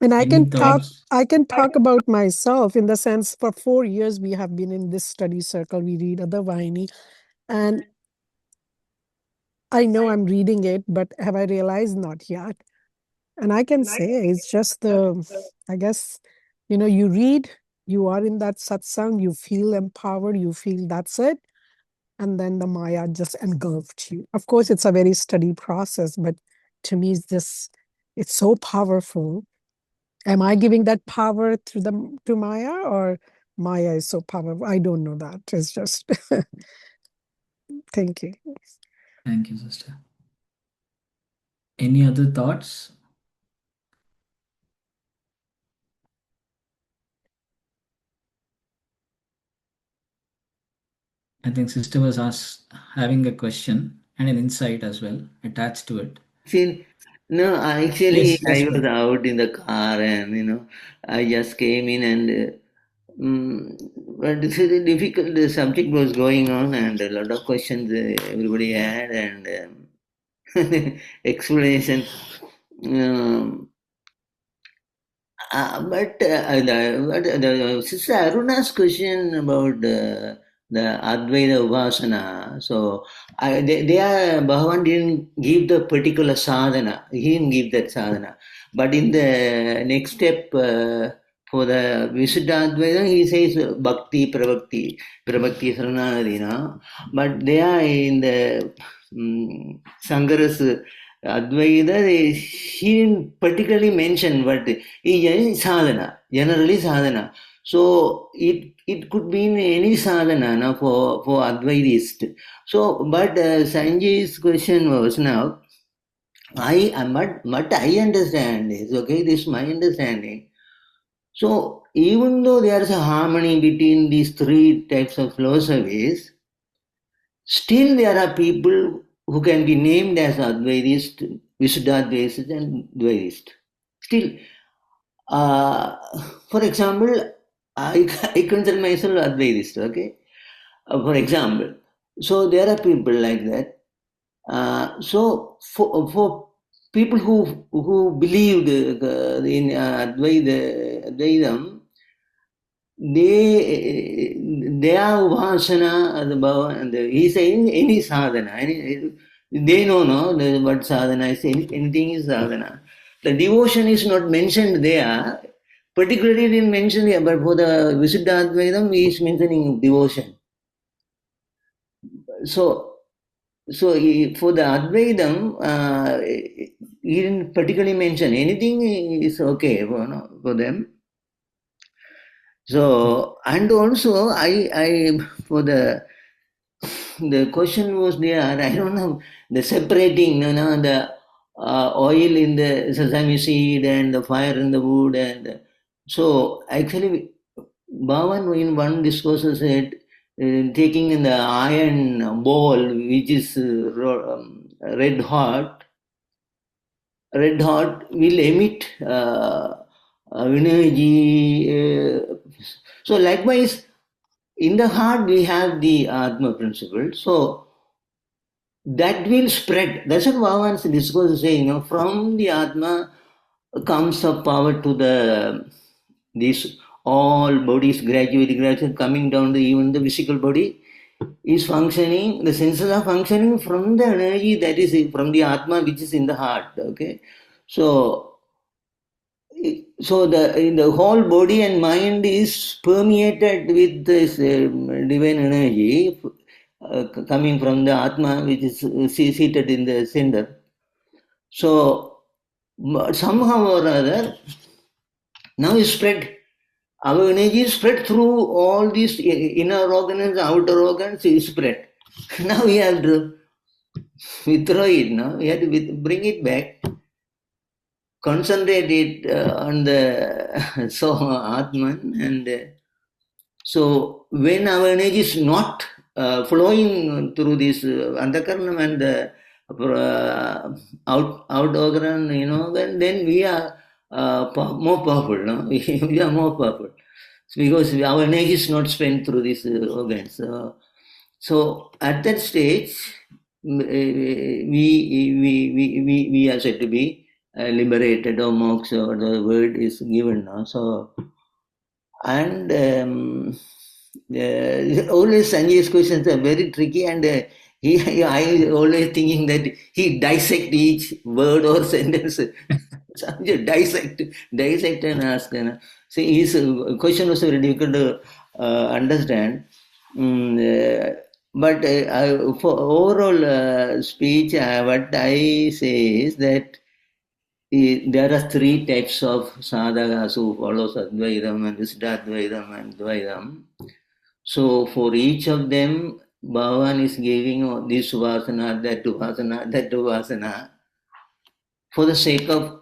And Any thoughts? I can talk about myself in the sense for 4 years we have been in this study circle. We read other Vahini, and I know I'm reading it, but have I realized not yet? And I can say it's just I guess, you read, you are in that satsang, you feel empowered, you feel that's it. And then the Maya just engulfed you. Of course, it's a very steady process, but to me, it's so powerful. Am I giving that power to Maya, or Maya is so powerful? I don't know that. It's just thank you. Thank you, sister. Any other thoughts? I think sister was having a question and an insight as well attached to it. See, no, Yes, I yes, was brother. out in the car and, I just came in and, but this is a difficult subject was going on and a lot of questions everybody had and explanation. Um, but Sister Aruna's question about the Advaita Upasana, so they are, Bhagavan didn't give the particular sadhana, he didn't give that sadhana. But in the next step for the Visuddha Advaita, he says Bhakti, Prabhakti, Saranadina. But they are in the Sangara's Advaita, he didn't particularly mention, but sadhana, generally sadhana. So it could be in any sadhana now for Advaitist. So, but Sanjay's question was now, What I understand is, okay, this is my understanding. So even though there is a harmony between these three types of philosophies, still there are people who can be named as Advaitist, Visuddhadvaitist and Dvaitist. Still, for example, I consider myself Advaitist, okay? For example, so there are people like that. So for people who believed in Advaitam, their upasana, the Bhagavan, and he's saying any sadhana. They know what sadhana is. Anything is sadhana. The devotion is not mentioned there. Particularly didn't mention here, but for the Visuddha Advaitam, he is mentioning devotion. So for the Advaitam, he didn't particularly mention anything is okay for them. So, and also I for the question was there, I don't know, the separating, the oil in the sesame seed and the fire in the wood. And so actually, Bhavan in one discourse said, taking in the iron ball, which is red hot, will emit energy. So likewise, in the heart we have the Atma principle. So that will spread. That's what Bhagavan's discourse is saying. From the Atma comes a power to these all bodies gradually coming down to even the physical body is functioning, the senses are functioning from the energy that is from the Atma which is in the heart. Okay. So the whole body and mind is permeated with this divine energy coming from the Atma which is seated in the center. So somehow or other, now is spread. Our energy is spread through all these inner organs, outer organs is spread. Now we have to withdraw it. Now we have to bring it back, concentrate it on the Atman, and so when our energy is not flowing through this Antakaranam and the out organ, then we are more powerful. No? We are more powerful because our energy is not spent through these organs. So at that stage, we are said to be liberated, or moksha, or the word is given now. So, and always Sanjay's questions are very tricky, and I always thinking that he dissect each word or sentence. Sanjay dissect and ask. See, his question was very difficult to understand. But for overall speech, what I say is that there are three types of sadhakas who follows Advaitam and Visuddhadvaitam and Dvaitam. So for each of them, Bhagavan is giving this upasana, that upasana, for the sake of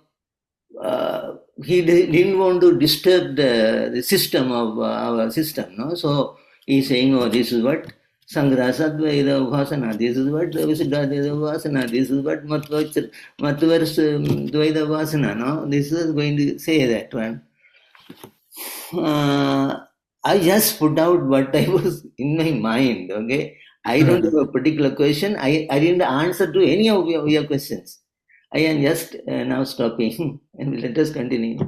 he didn't want to disturb the system of our system. No? So he's saying, this is what Sangrasadvaida Upasana, this is what Visuddhadvaida Upasana, this is what Matvar's Dvaida Upasana. No? This is going to say that one. I just put out what I was in my mind, okay? I don't have a particular question. I didn't answer to any of your questions. I am just now stopping and let us continue.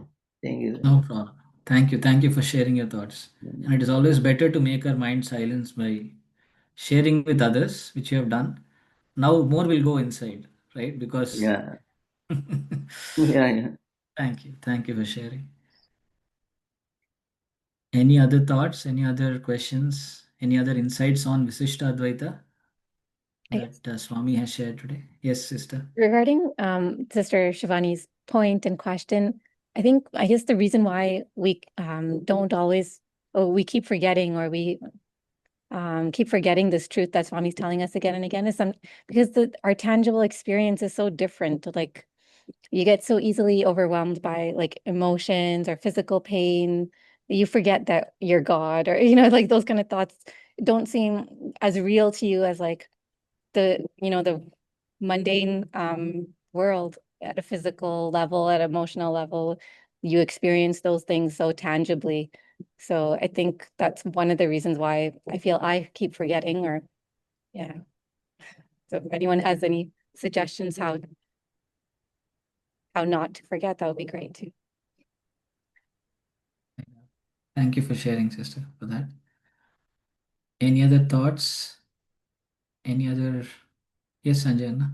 Thank you. No problem. Thank you. Thank you for sharing your thoughts. And it is always better to make our mind silence by sharing with others, which you have done. Now more will go inside, right? Because Yeah. Yeah. Thank you. Thank you for sharing. Any other thoughts? Any other questions? Any other insights on Visishta Advaita that Swami has shared today? Yes, sister. Regarding Sister Shivani's point and question, I guess the reason why we don't always, we keep forgetting, or we keep forgetting this truth that Swami's telling us again and again is because our tangible experience is so different. Like you get so easily overwhelmed by like emotions or physical pain, you forget that you're God, or like those kind of thoughts don't seem as real to you as like the mundane world at a physical level, at emotional level. You experience those things so tangibly. So I think that's one of the reasons why I feel I keep forgetting, or yeah. So if anyone has any suggestions how not to forget, that would be great too. Thank you for sharing, sister, for that. Any other thoughts? Any other? Yes, Sanjana.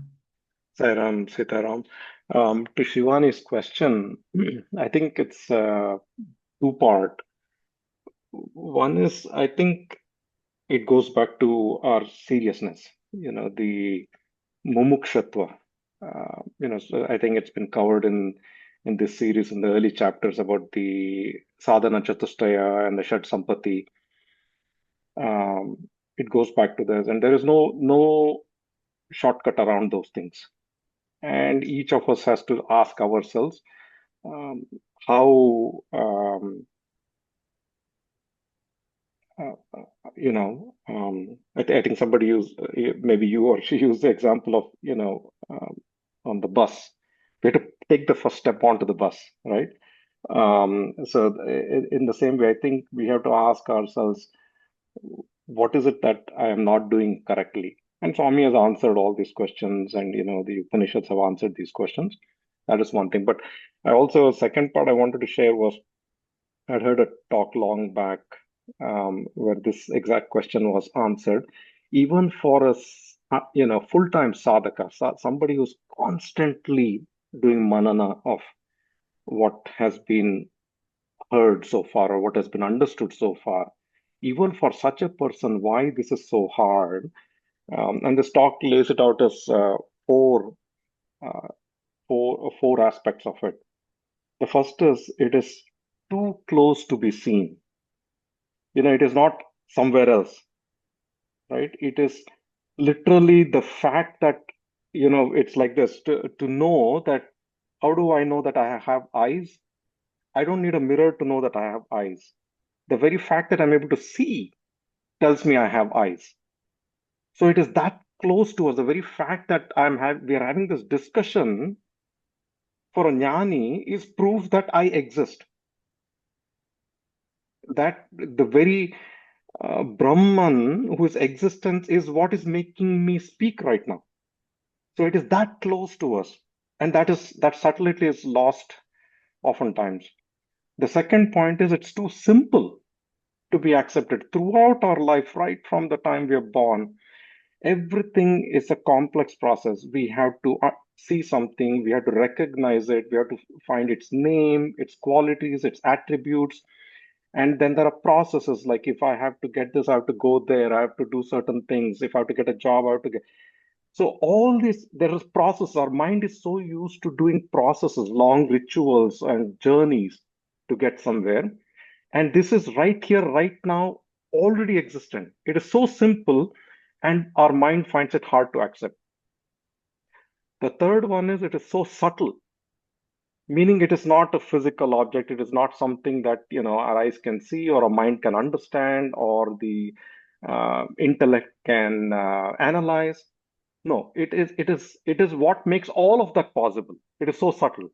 Sairam, Sitaram. To Shivani's question, I think it's two-part. One is, I think it goes back to our seriousness, the mumukshatva. So I think it's been covered in this series in the early chapters about the sadhana chatushtaya and the shat sampati. It goes back to this, and there is no shortcut around those things. And each of us has to ask ourselves um, how I think somebody used maybe you or she used the example of on the bus. We have to take the first step onto the bus, right? So in the same way, I think we have to ask ourselves, what is it that I am not doing correctly? And Swami has answered all these questions, and the Upanishads have answered these questions. That is one thing. But I also, a second part I wanted to share was, I'd heard a talk long back where this exact question was answered. Even for a full-time sadhaka, somebody who's constantly doing manana of what has been heard so far or what has been understood so far, even for such a person, why this is so hard. And this talk lays it out as four, uh, four aspects of it. The first is it is too close to be seen. It is not somewhere else, right? It is literally the fact that, it's like this to know that, how do I know that I have eyes? I don't need a mirror to know that I have eyes. The very fact that I'm able to see tells me I have eyes. So it is that close to us. The very fact that we are having this discussion for a jnani is proof that I exist. That the very Brahman, whose existence is what is making me speak right now. So it is that close to us, and that subtlety is lost oftentimes. The second point is it's too simple to be accepted throughout our life, right from the time we are born. Everything is a complex process. We have to see something, we have to recognize it, we have to find its name, its qualities, its attributes. And then there are processes like, if I have to get this, I have to go there, I have to do certain things. If I have to get a job, I have to get. So all this, there is process. Our mind is so used to doing processes, long rituals and journeys to get somewhere. And this is right here, right now, already existent. It is so simple, and our mind finds it hard to accept. The third one is it is so subtle, meaning it is not a physical object. It is not something that our eyes can see or our mind can understand or the intellect can analyze. No, it is what makes all of that possible. It is so subtle.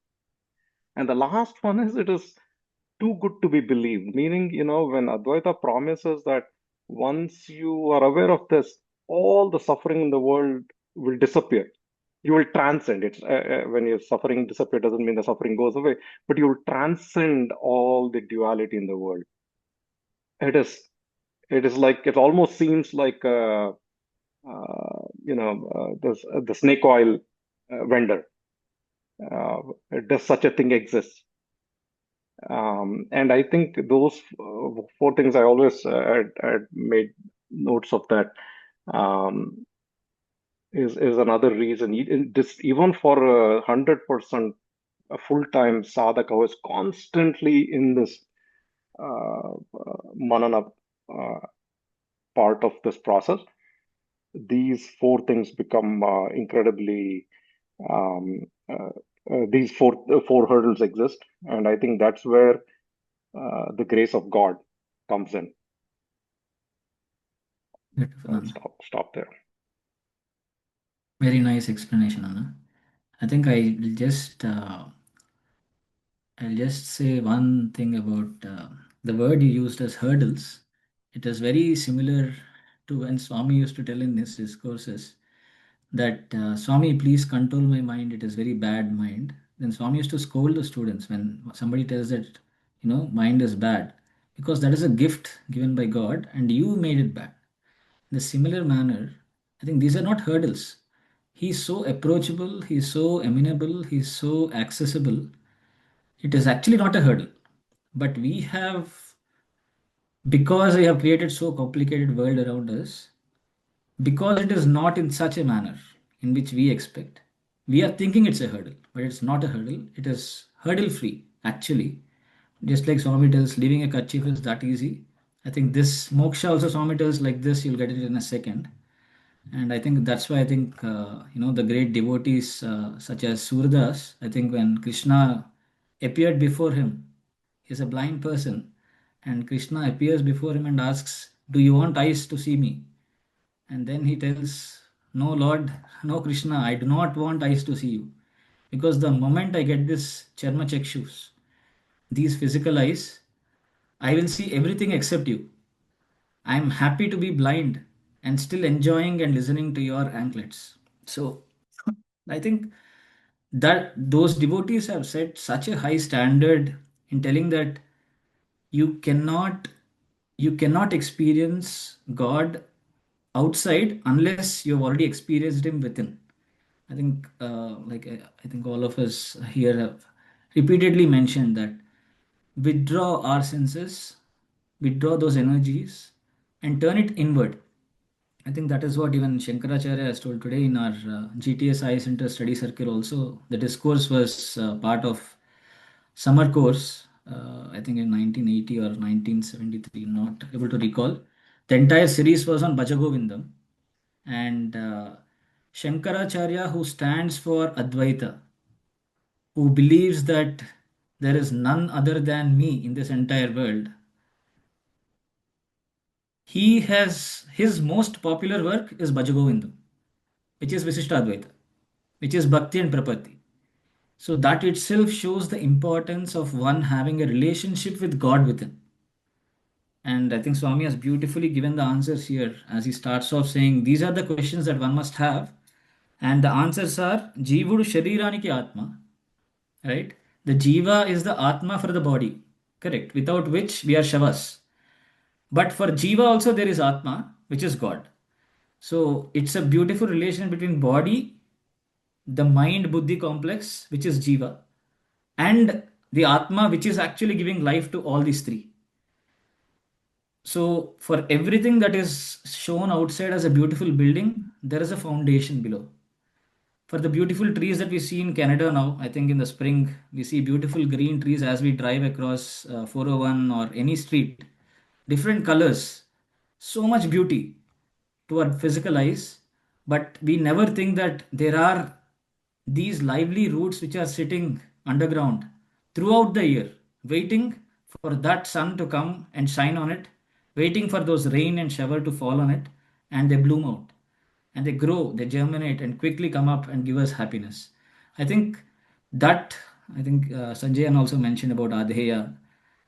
And the last one is it is too good to be believed, meaning, when Advaita promises that once you are aware of this, all the suffering in the world will disappear. You will transcend it. When your suffering disappear doesn't mean the suffering goes away, but you will transcend all the duality in the world. It is, it is like, it almost seems like, the snake oil vendor. Does such a thing exist? And I think those four things I always had made notes of that. Is another reason. Even for 100% a full-time sadhaka who is constantly in this manana part of this process, these four things become incredibly um, these four hurdles exist, and I think that's where the grace of God comes in. Beautiful, I'll Anna. stop there. Very nice explanation, Anna. I think I'll just say one thing about the word you used as hurdles. It is very similar to when Swami used to tell in his discourses that Swami, please control my mind. It is very bad mind. Then Swami used to scold the students when somebody tells that mind is bad, because that is a gift given by God and you made it bad. In a similar manner, I think these are not hurdles. He's so approachable, he's so amenable, he's so accessible. It is actually not a hurdle. But we have, because we have created so complicated world around us, because it is not in such a manner in which we expect, we are thinking it's a hurdle, but it's not a hurdle. It is hurdle free, actually. Just like Swami tells, leaving a kerchief is that easy. I think this moksha also Swami tells like this, you'll get it in a second. And I think that's why I think the great devotees such as Surdas, I think when Krishna appeared before him, he's a blind person, and Krishna appears before him and asks, "Do you want eyes to see me?" And then he tells, "No, Lord, no, Krishna, I do not want eyes to see you, because the moment I get this charma chakshus, these physical eyes, I will see everything except you. I am happy to be blind and still enjoying and listening to your anklets." So I think that those devotees have set such a high standard in telling that you cannot you cannot experience God outside unless you've already experienced him within. I think I think all of us here have repeatedly mentioned that withdraw our senses, withdraw those energies, and turn it inward. I think that is what even Shankaracharya has told today in our GTS I Center study circle. Also, the discourse was part of summer course. I think in 1980 or 1973, not able to recall. The entire series was on Bhajagovindam, and Shankaracharya, who stands for Advaita, who believes that there is none other than me in this entire world, he has his most popular work is Bhajagovindam, which is Visishtadvaita, which is Bhakti and Praparti. So that itself shows the importance of one having a relationship with God within. And I think Swami has beautifully given the answers here as he starts off saying these are the questions that one must have. And the answers are Jivudu Shariraniki Atma, right? The Jiva is the Atma for the body, correct? Without which we are Shavas. But for Jiva also there is Atma, which is God. So it's a beautiful relation between body, the mind buddhi complex, which is Jiva, and the Atma, which is actually giving life to all these three. So for everything that is shown outside as a beautiful building, there is a foundation below. For the beautiful trees that we see in Canada now, I think in the spring we see beautiful green trees as we drive across 401 or any street, different colors, so much beauty to our physical eyes, but we never think that there are these lively roots which are sitting underground throughout the year, waiting for that sun to come and shine on it, waiting for those rain and shower to fall on it, and they bloom out and they grow, they germinate and quickly come up and give us happiness. I think that, Sanjayan also mentioned about Adheya,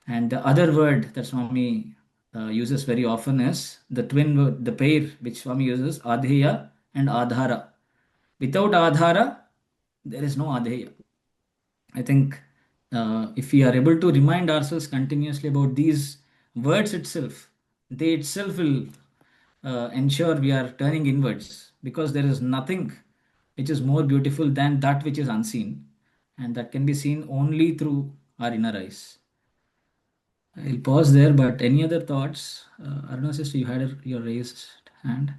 and the other word that Swami uses very often is the twin word, the pair which Swami uses, Adheya and Adhara. Without Adhara, there is no Adheya. I think if we are able to remind ourselves continuously about these words itself, they itself will ensure we are turning inwards, because there is nothing which is more beautiful than that which is unseen, and that can be seen only through our inner eyes. I'll pause there, but any other thoughts? Aruna sister, you had your raised hand.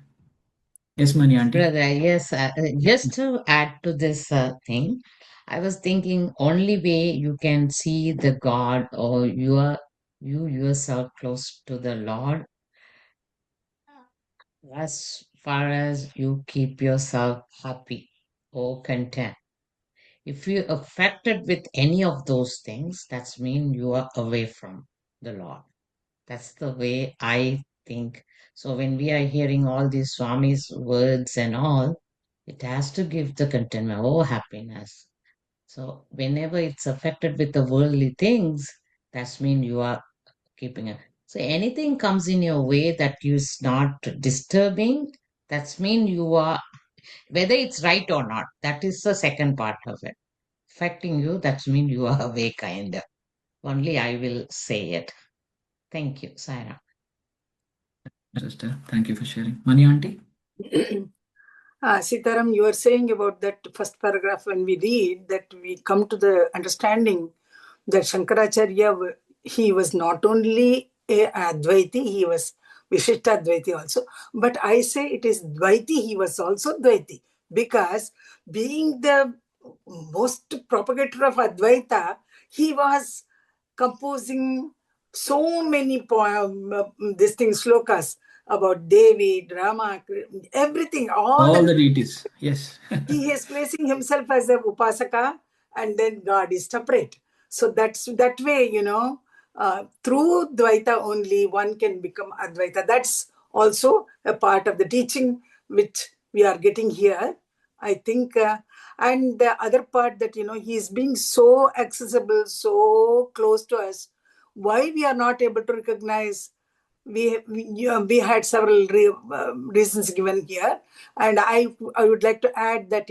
Yes, Mani Yes, auntie. brother. Yes, just to add to this thing, I was thinking only way you can see the God or you yourself close to the Lord as far as you keep yourself happy or content. If you're affected with any of those things, that's mean you are away from the Lord. That's the way I think. So when we are hearing all these Swami's words and all, it has to give the contentment or happiness. So whenever it's affected with the worldly things, that's mean you are keeping it. So anything comes in your way that is not disturbing, that's mean you are, whether it's right or not, that is the second part of it. Affecting you, that's mean you are away kind of. Only I will say it. Thank you, Sarah. Sister, thank you for sharing. Mani auntie? Sitaram, you were saying about that first paragraph when we read that we come to the understanding that Shankaracharya, he was not only a Advaiti, he was Vishishta Advaiti also. But I say it is Dvaiti, he was also Dvaiti. Because being the most propagator of Advaita, he was composing so many these things, slokas about Devi, Rama, everything, all All the the deities, yes. he is placing himself as a upasaka, and then God is separate. So that's that way, through Dvaita only one can become Advaita. That's also a part of the teaching which we are getting here, I think. And the other part that, he is being so accessible, so close to us. Why we are not able to recognize? We had several reasons given here, and I would like to add that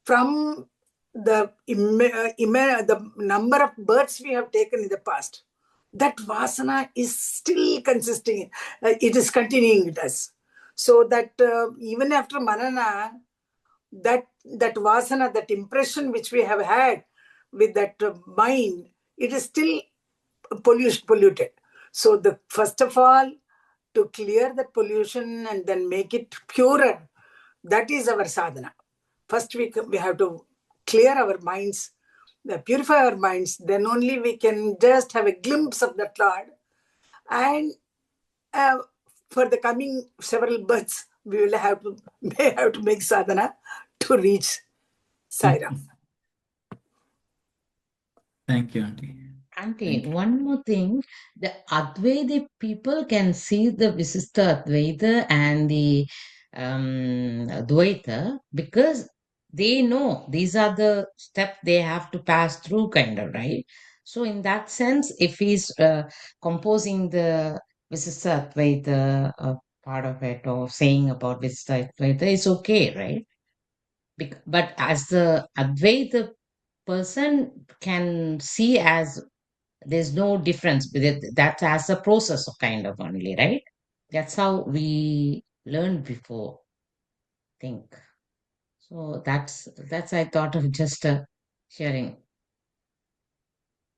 from the number of births we have taken in the past, that vasana is still consisting. It is continuing with us, so that even after manana, that vasana, that impression which we have had with that mind, it is still polluted. So the first of all, to clear that pollution and then make it purer, that is our sadhana. First we have to clear our minds, purify our minds, then only we can just have a glimpse of that Lord. And uh, for the coming several births, we will may have to make sadhana to reach Sai Ram. Thank you, auntie. Auntie, one more thing. The Advaita people can see the Visista Advaita and the Dvaita because they know these are the steps they have to pass through, kind of, right? So, in that sense, if he's composing the Visista Advaita part of it or saying about Visista Advaita, it's okay, right? But as the Advaita person can see as there's no difference with it. That as a process of kind of only, right? That's how we learned before, think. So that's I thought of just sharing.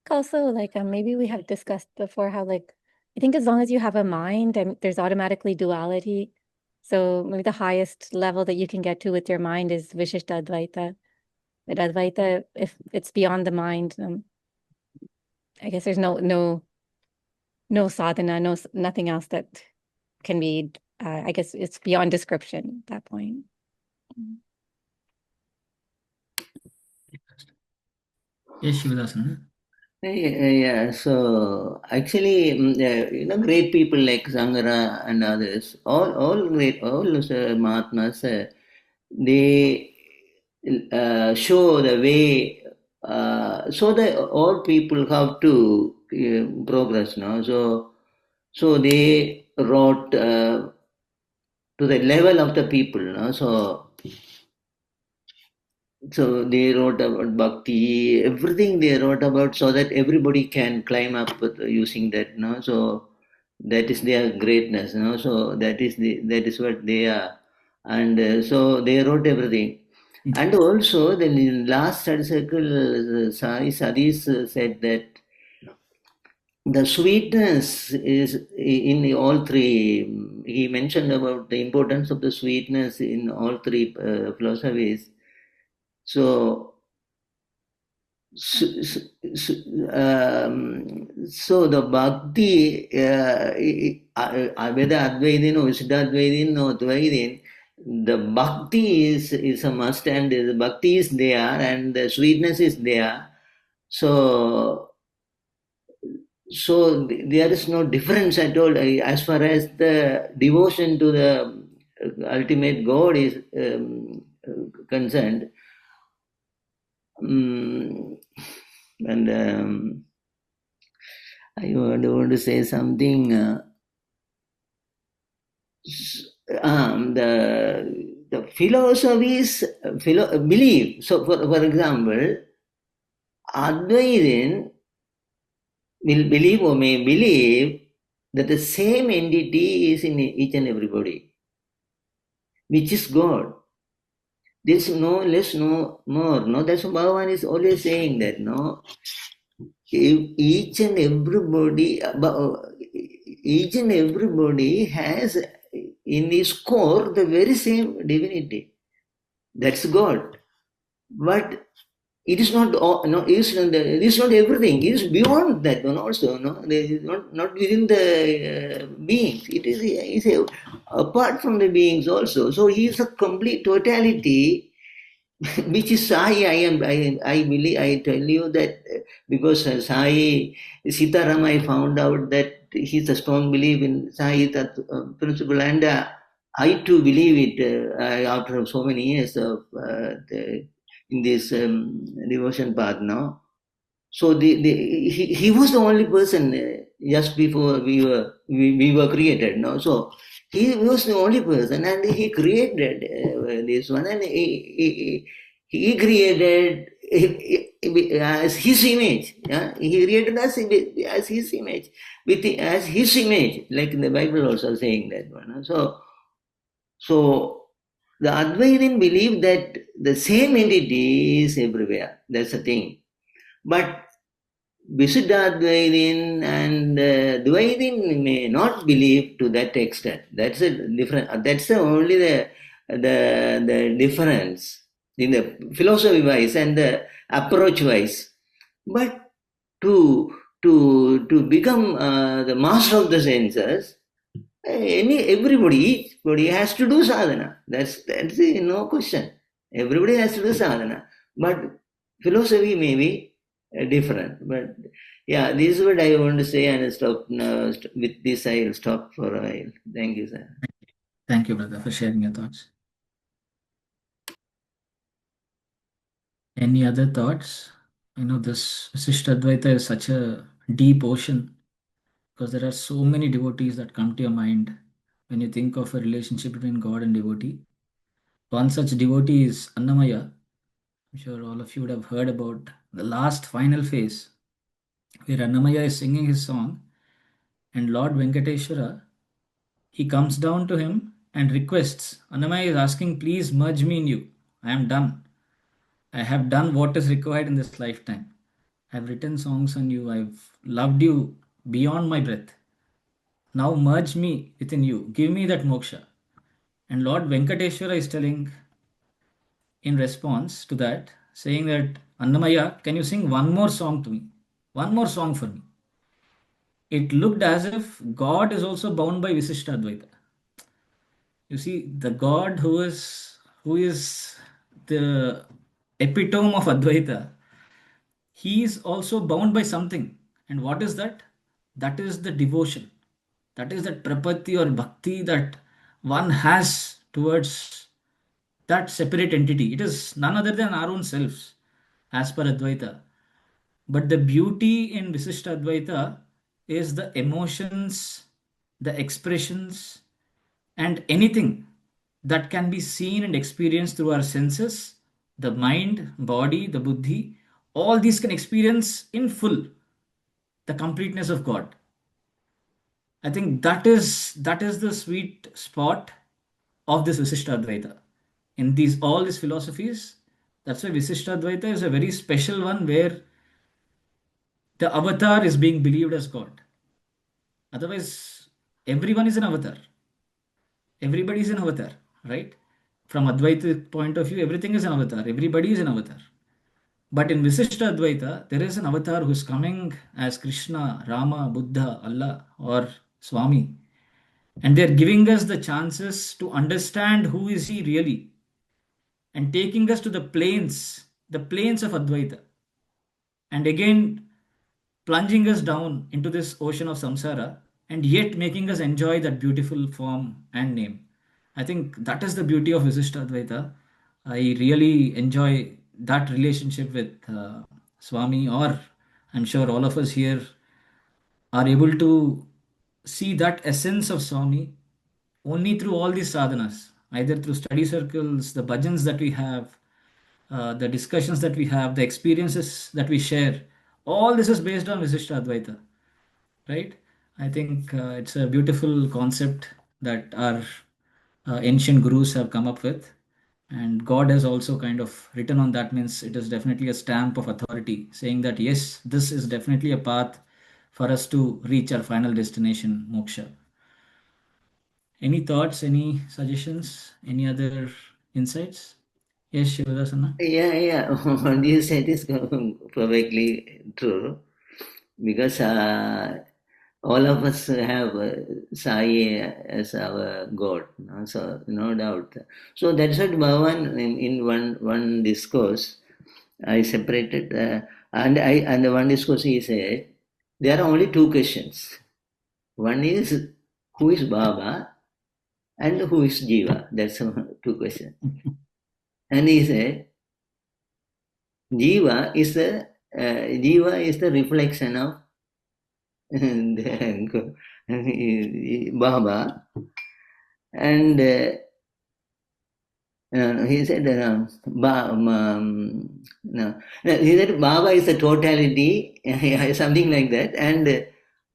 Also, maybe we have discussed before how, I think as long as you have a mind, and there's automatically duality. So maybe the highest level that you can get to with your mind is Vishishta Advaita. But Advaita, if it's beyond the mind, I guess there's no sadhana, nothing else that can be. I guess it's beyond description at that point. Yes, Shivadas. Yeah, so actually, great people like Sangara and others, all great, all Mahatmas, they show the way, so that all people have to progress, no? So they wrote to the level of the people, no? So they wrote about bhakti, everything they wrote about, so that everybody can climb up with using that, no? So that is their greatness, no? So that is what they are, and so they wrote everything. And also, then in last study circle, Sai Sadish said that the sweetness is in all three. He mentioned about the importance of the sweetness in all three philosophies. So So the bhakti, whether Advaitin or Visiddhadvaitin or Dvaitin, the bhakti is a must, and the bhakti is there and the sweetness is there. So there is no difference at all as far as the devotion to the ultimate God is concerned. And I want to say something. The philosophies believe. So, for example, Advaitin will believe or may believe that the same entity is in each and everybody, which is God. There is no less, no more. No, that's what Bhagawan is always saying that. No, each and everybody has in his core the very same divinity. That's God. But it is not it is not everything. It is beyond that one also. No, it is not within the beings. It is apart from the beings also. So he is a complete totality, which is Sai. I believe, I tell you that because Sai Sitaram, I found out that he's a strong belief in Sai principle, and I too believe it after so many years of in this devotion path now. So he was the only person just before we were created. No, so he was the only person, and he created this one, and he created as his image. Yeah? He created us as his image, as his image, like in the Bible also saying that one. So the Advaitin believe that the same entity is everywhere. That's the thing. But Visiddhadvaitin and Dvaitin may not believe to that extent. That's a different. That's only the difference in the philosophy wise and the approach wise. But to become the master of the senses, everybody has to do sadhana. That's no question. Everybody has to do sadhana. But philosophy may be different. But yeah, this is what I want to say, and stop now. With this, I will stop for a while. Thank you, sir. Thank you, brother, for sharing your thoughts. Any other thoughts? This Visishta Advaita is such a deep ocean because there are so many devotees that come to your mind when you think of a relationship between God and devotee. One such devotee is Annamaya. I'm sure all of you would have heard about the last final phase where Annamaya is singing his song and Lord Venkateshwara, he comes down to him and requests. Annamaya is asking, please merge me in you. I am done. I have done what is required in this lifetime. I've written songs on you. I've loved you beyond my breath. Now merge me within you. Give me that moksha. And Lord Venkateshwara is telling in response to that, saying that, Annamaya, can you sing one more song to me? One more song for me. It looked as if God is also bound by Visishta Advaita. You see, the God who is the epitome of Advaita, he is also bound by something. And what is that? That is the devotion. That is that prapatti or bhakti that one has towards that separate entity. It is none other than our own selves, as per Advaita. But the beauty in Visishta Advaita is the emotions, the expressions, and anything that can be seen and experienced through our senses, the mind, body, the buddhi, all these can experience in full the completeness of God. I think that is the sweet spot of this Visishta Advaita. In all these philosophies, that's why Visishta Advaita is a very special one where the avatar is being believed as God. Otherwise, everyone is an avatar. Everybody is an avatar, right? From Advaita point of view, everything is an avatar. Everybody is an avatar. But in Visishta Advaita, there is an avatar who's coming as Krishna, Rama, Buddha, Allah, or Swami. And they're giving us the chances to understand who is he really and taking us to the planes of Advaita. And again, plunging us down into this ocean of samsara and yet making us enjoy that beautiful form and name. I think that is the beauty of Visishta Advaita. I really enjoy that relationship with Swami, or I'm sure all of us here are able to see that essence of Swami only through all these sadhanas, either through study circles, the bhajans that we have, the discussions that we have, the experiences that we share. All this is based on Visishta Advaita, right? I think it's a beautiful concept that our ancient gurus have come up with. And God has also kind of written on that, means it is definitely a stamp of authority saying that, yes, this is definitely a path for us to reach our final destination, moksha. Any thoughts, any suggestions, any other insights? Yes, Shivadasana. Yeah. What you said is perfectly true because all of us have Sai as our God, no? So no doubt. So that's what Bhagavan in one discourse I separated, and the one discourse he said there are only two questions. One is who is Baba and who is Jiva. That's two questions. And he said Jiva is the reflection of Baba, and he said no. He said Baba is a totality, something like that, and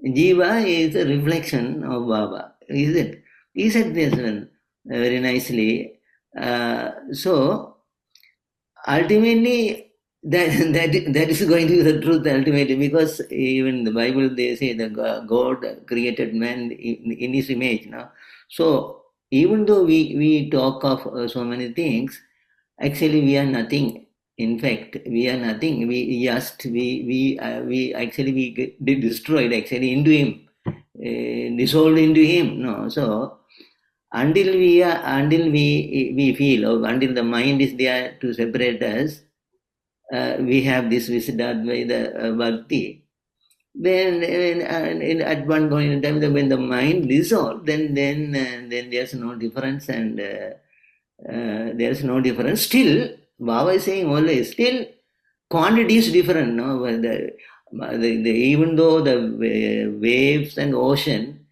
Jiva is a reflection of Baba. Is it? He said this one very nicely. So ultimately, that is going to be the truth ultimately, because even the Bible they say that God created man in His image. No? So even though we talk of so many things, actually we are nothing. In fact, we are nothing. We actually we get destroyed actually into Him, dissolved into Him. No, so until we feel, or until the mind is there to separate us, we have this visited by the bhakti. Then at one point in time, when the mind dissolves, then there's no difference, and there's no difference. Still, Baba is saying always, still quantity is different. No, even though the waves and ocean,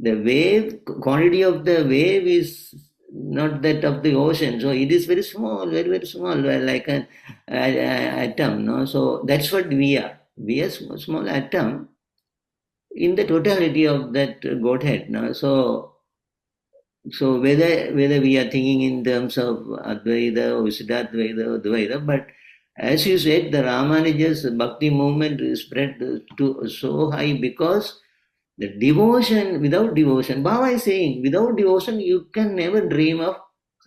the wave quantity of the wave is not that of the ocean, so it is very small, very small, like an atom. No, so that's what we are. We are small atom in the totality of that Godhead. No, so whether we are thinking in terms of Advaita or Siddhartvaita or Dvaita, but as you said, the Ramanuja's bhakti movement is spread to so high because the devotion, without devotion, Baba is saying, without devotion, you can never dream of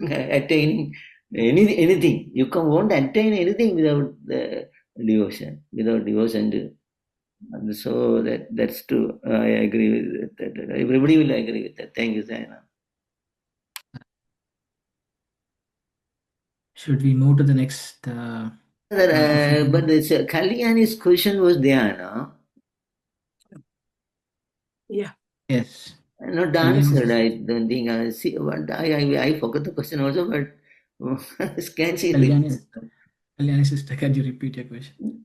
attaining anything. You won't attain anything without the devotion. Without devotion, so that's true. I agree with that. Everybody will agree with that. Thank you, Saina. Should we move to the next? But Kalyani's question was there, no? Yeah. Yes. Not answered, I don't think. See, I forgot the question also, but can she Kalyani sister, can you repeat your question?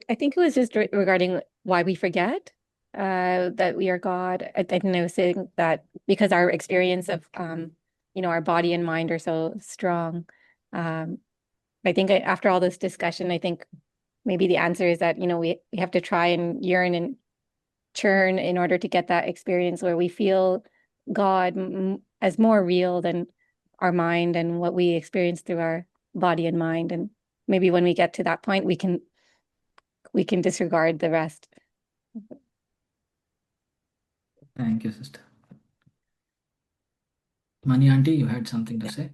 I think it was just regarding why we forget that we are God. I think I was saying that because our experience of our body and mind are so strong. I think after all this discussion, I think maybe the answer is that we have to try and yearn and churn in order to get that experience where we feel God as more real than our mind and what we experience through our body and mind. And maybe when we get to that point, we can disregard the rest. Thank you, sister. Mani auntie, you had something to say?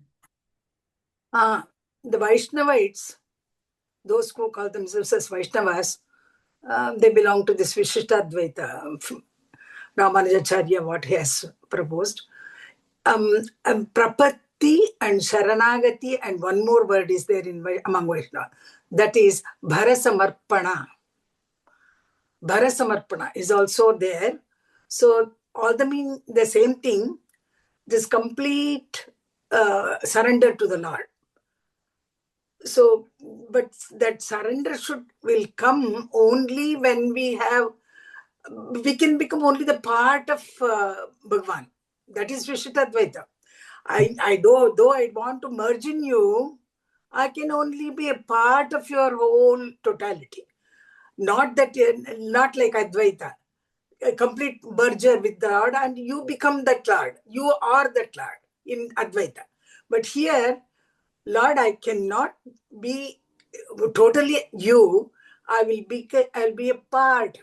The Vaishnavites, those who call themselves as Vaishnavas, they belong to this Vishishtadvaita, Ramanujacharya, what he has proposed. Prapatti and Sharanagati, and one more word is there among Vaishnava. That is Bharasamarpana. Bharasamarpana is also there. So all the mean the same thing. This complete surrender to the Lord. So, but that surrender will come only when we can become only the part of Bhagavan. That is Vishishtadvaita. Though I want to merge in you, I can only be a part of your whole totality. Not like Advaita, a complete merger with the Lord, and you become that Lord. You are that Lord in Advaita. But here, Lord, I cannot be totally you. I'll be a part.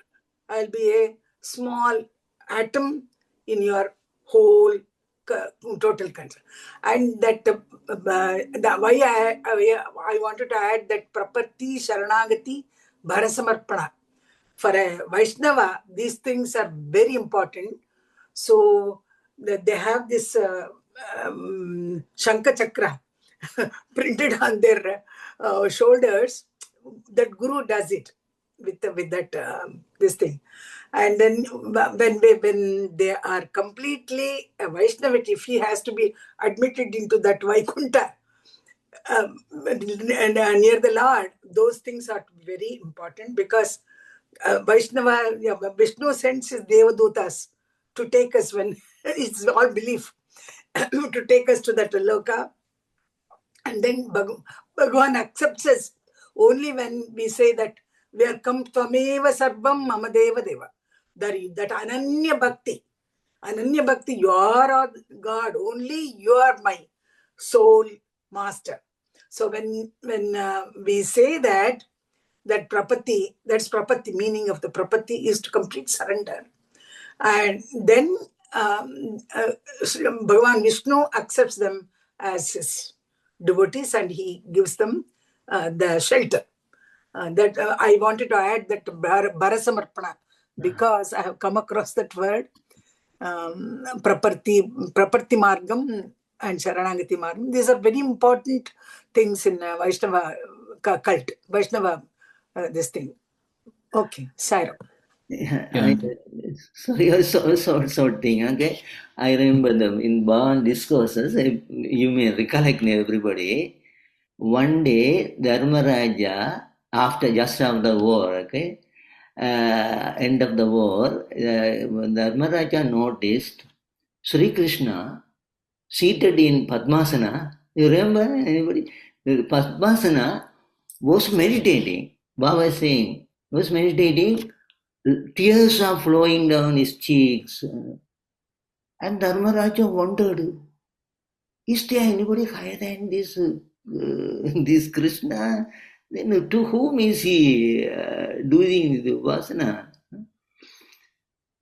I'll be a small atom in your whole total concern. And that why I wanted to add that Prapatti, Sharanagati, Bharasamarpana. For a Vaishnava, these things are very important. So they have this Shankha Chakra printed on their shoulders. That Guru does it with that this thing. And then when they are completely a Vaishnavite, if he has to be admitted into that Vaikunta, and near the Lord, those things are very important, because Vaishnava, Vishnu sends his Devadutas to take us when it's all belief, to take us to that loka. And then Bhagavan accepts us only when we say that we are come tvameva sarvam mama deva deva. That Ananya Bhakti. Ananya Bhakti, you are God, only you are my soul master. So when we say that Prapatti, that's Prapatti, meaning of the Prapatti is to complete surrender. And then Bhagavan Vishnu accepts them as his devotees, and he gives them the shelter. I wanted to add that Bharasamarpana, because I have come across that word, Praparti Margam and Sharanagati Margam. These are very important things in Vaishnava cult, Vaishnava this thing. Okay, Saira. Sort thing, okay? I remember them in Bhavan discourses, you may recollect everybody. One day, Dharmaraja, just after the war, okay, end of the war, Dharmaraja noticed Sri Krishna seated in Padmasana. You remember anybody? Padmasana was meditating. Baba is saying, was meditating, tears are flowing down his cheeks. And Dharmaraja wondered, is there anybody higher than this Krishna? Then to whom is he doing the vasana?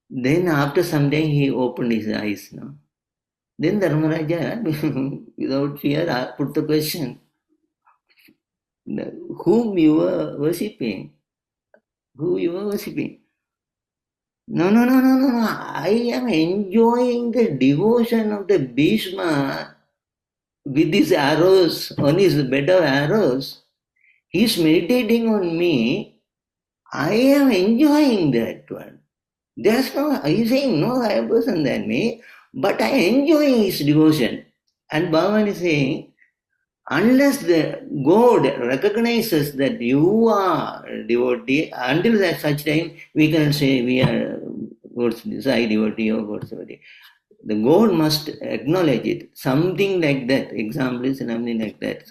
Then after some time he opened his eyes. No? Then Dharmaraja, without fear, put the question, whom you were worshipping? Who you were worshipping? No. I am enjoying the devotion of the Bhishma with his arrows, on his bed of arrows. He's meditating on me. I am enjoying that one. He's saying no higher person than me, but I am enjoying his devotion. And Bhagavan is saying, unless the God recognizes that you are devotee, until that such time, we can say we are God's Sai devotee or God's devotee. The God must acknowledge it. Something like that. Example is something like that.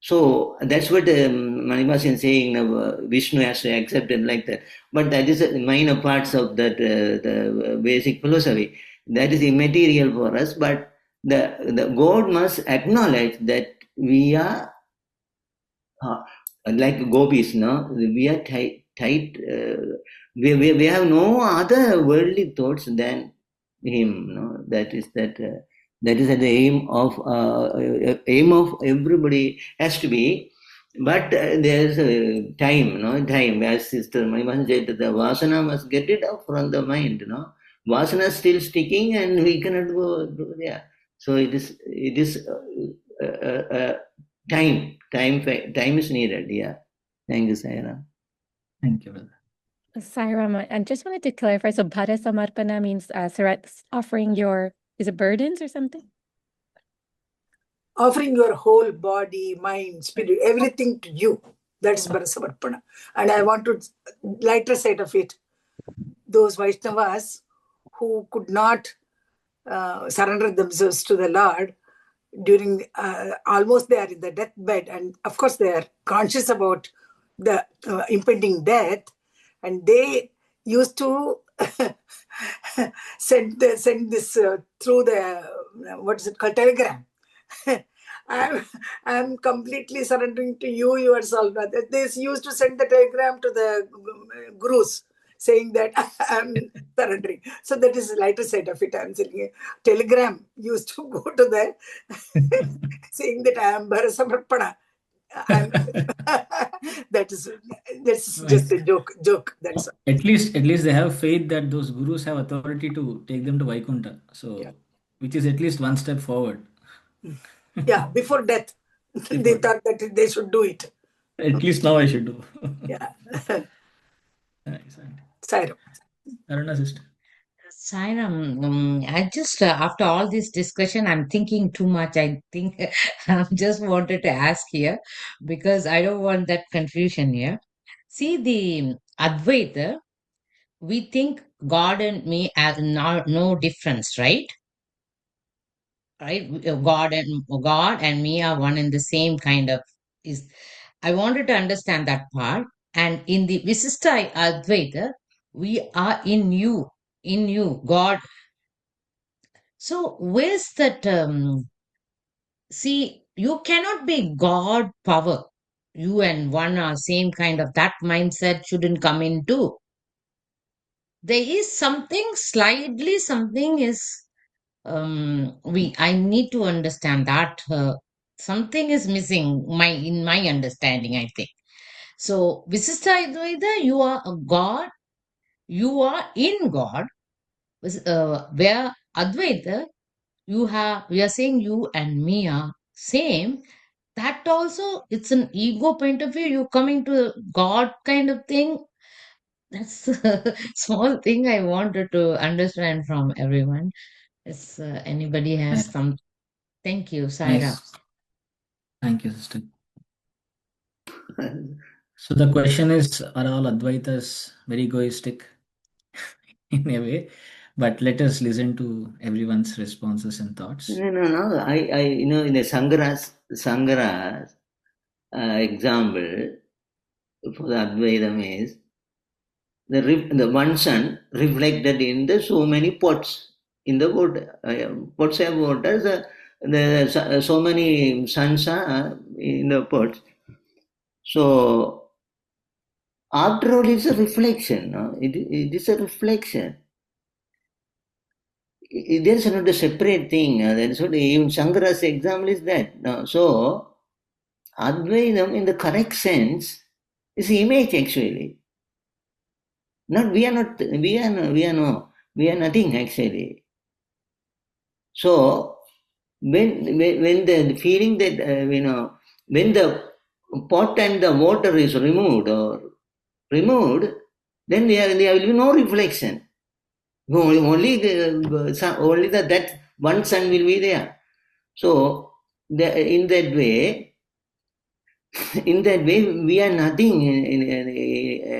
So that's what Manibhasan is saying. Vishnu has to accept it like that. But that is minor parts of that the basic philosophy. That is immaterial for us. But the God must acknowledge that we are like gopis, no? We are tight. We have no other worldly thoughts than him. No, that is the aim of everybody has to be But there's time, time. As Sister Maiman said, the vasana must get it out from the mind, Vasana is still sticking and we cannot go there. So it is time is needed, yeah. Thank you, Sayara. Thank you, brother. Sairam, I just wanted to clarify. So Bhara Samarpana means offering your, is it burdens or something? Offering your whole body, mind, spirit, everything to you. That's Bharasamarpana. And I want to lighter side of it. Those Vaishnavas who could not surrender themselves to the Lord during almost they are in the deathbed, and of course they are conscious about the impending death, and they used to send this through the what is it called, telegram. I'm completely surrendering to you yourself. They used to send the telegram to the gurus saying that I'm surrendering. So that is the lighter side of it. I'm saying telegram used to go to the saying that I am Bharasamarpana. That's just a joke. That's all. At least they have faith that those gurus have authority to take them to Vaikuntha. So, Yeah. which is at least one step forward. Yeah, before death, they thought that they should do it. At least now I should do. Yeah. Excellent. Sairam. Aruna sister. Sairam, I just, after all this discussion, I'm thinking too much. I think I just wanted to ask here because I don't want that confusion here. See, the Advaita, we think God and me as no difference, right? Right? God and me are one and the same kind of is. I wanted to understand that part. And in the Visista Advaita, we are in you, God. So where's that? See, you cannot be God power. You and one are same kind of that mindset shouldn't come into. There is something slightly something is I need to understand that something is missing in my understanding, I think. So Visista Advaita, you are a God, you are in God. Where Advaita, we are saying you and me are same. That also, it's an ego point of view. You coming to God kind of thing. That's a small thing I wanted to understand from everyone. If anybody has some, thank you, Saira. Nice. Thank you, sister. So the question is, are all Advaitas very egoistic in a way? But let us listen to everyone's responses and thoughts. No. I in the Sangharas example for the Advaitam is the one sun reflected in the so many pots in the water. Pots have water. So many suns are in the pots. So after all, it's a reflection. No? It is a reflection. There is not a separate thing. That's what even Shankara's example is that. No? So Advaitam in the correct sense is image actually. We are nothing actually. So when the feeling that when the pot and the water is removed, then there will be no reflection. Only that one sun will be there. So in that way, we are nothing.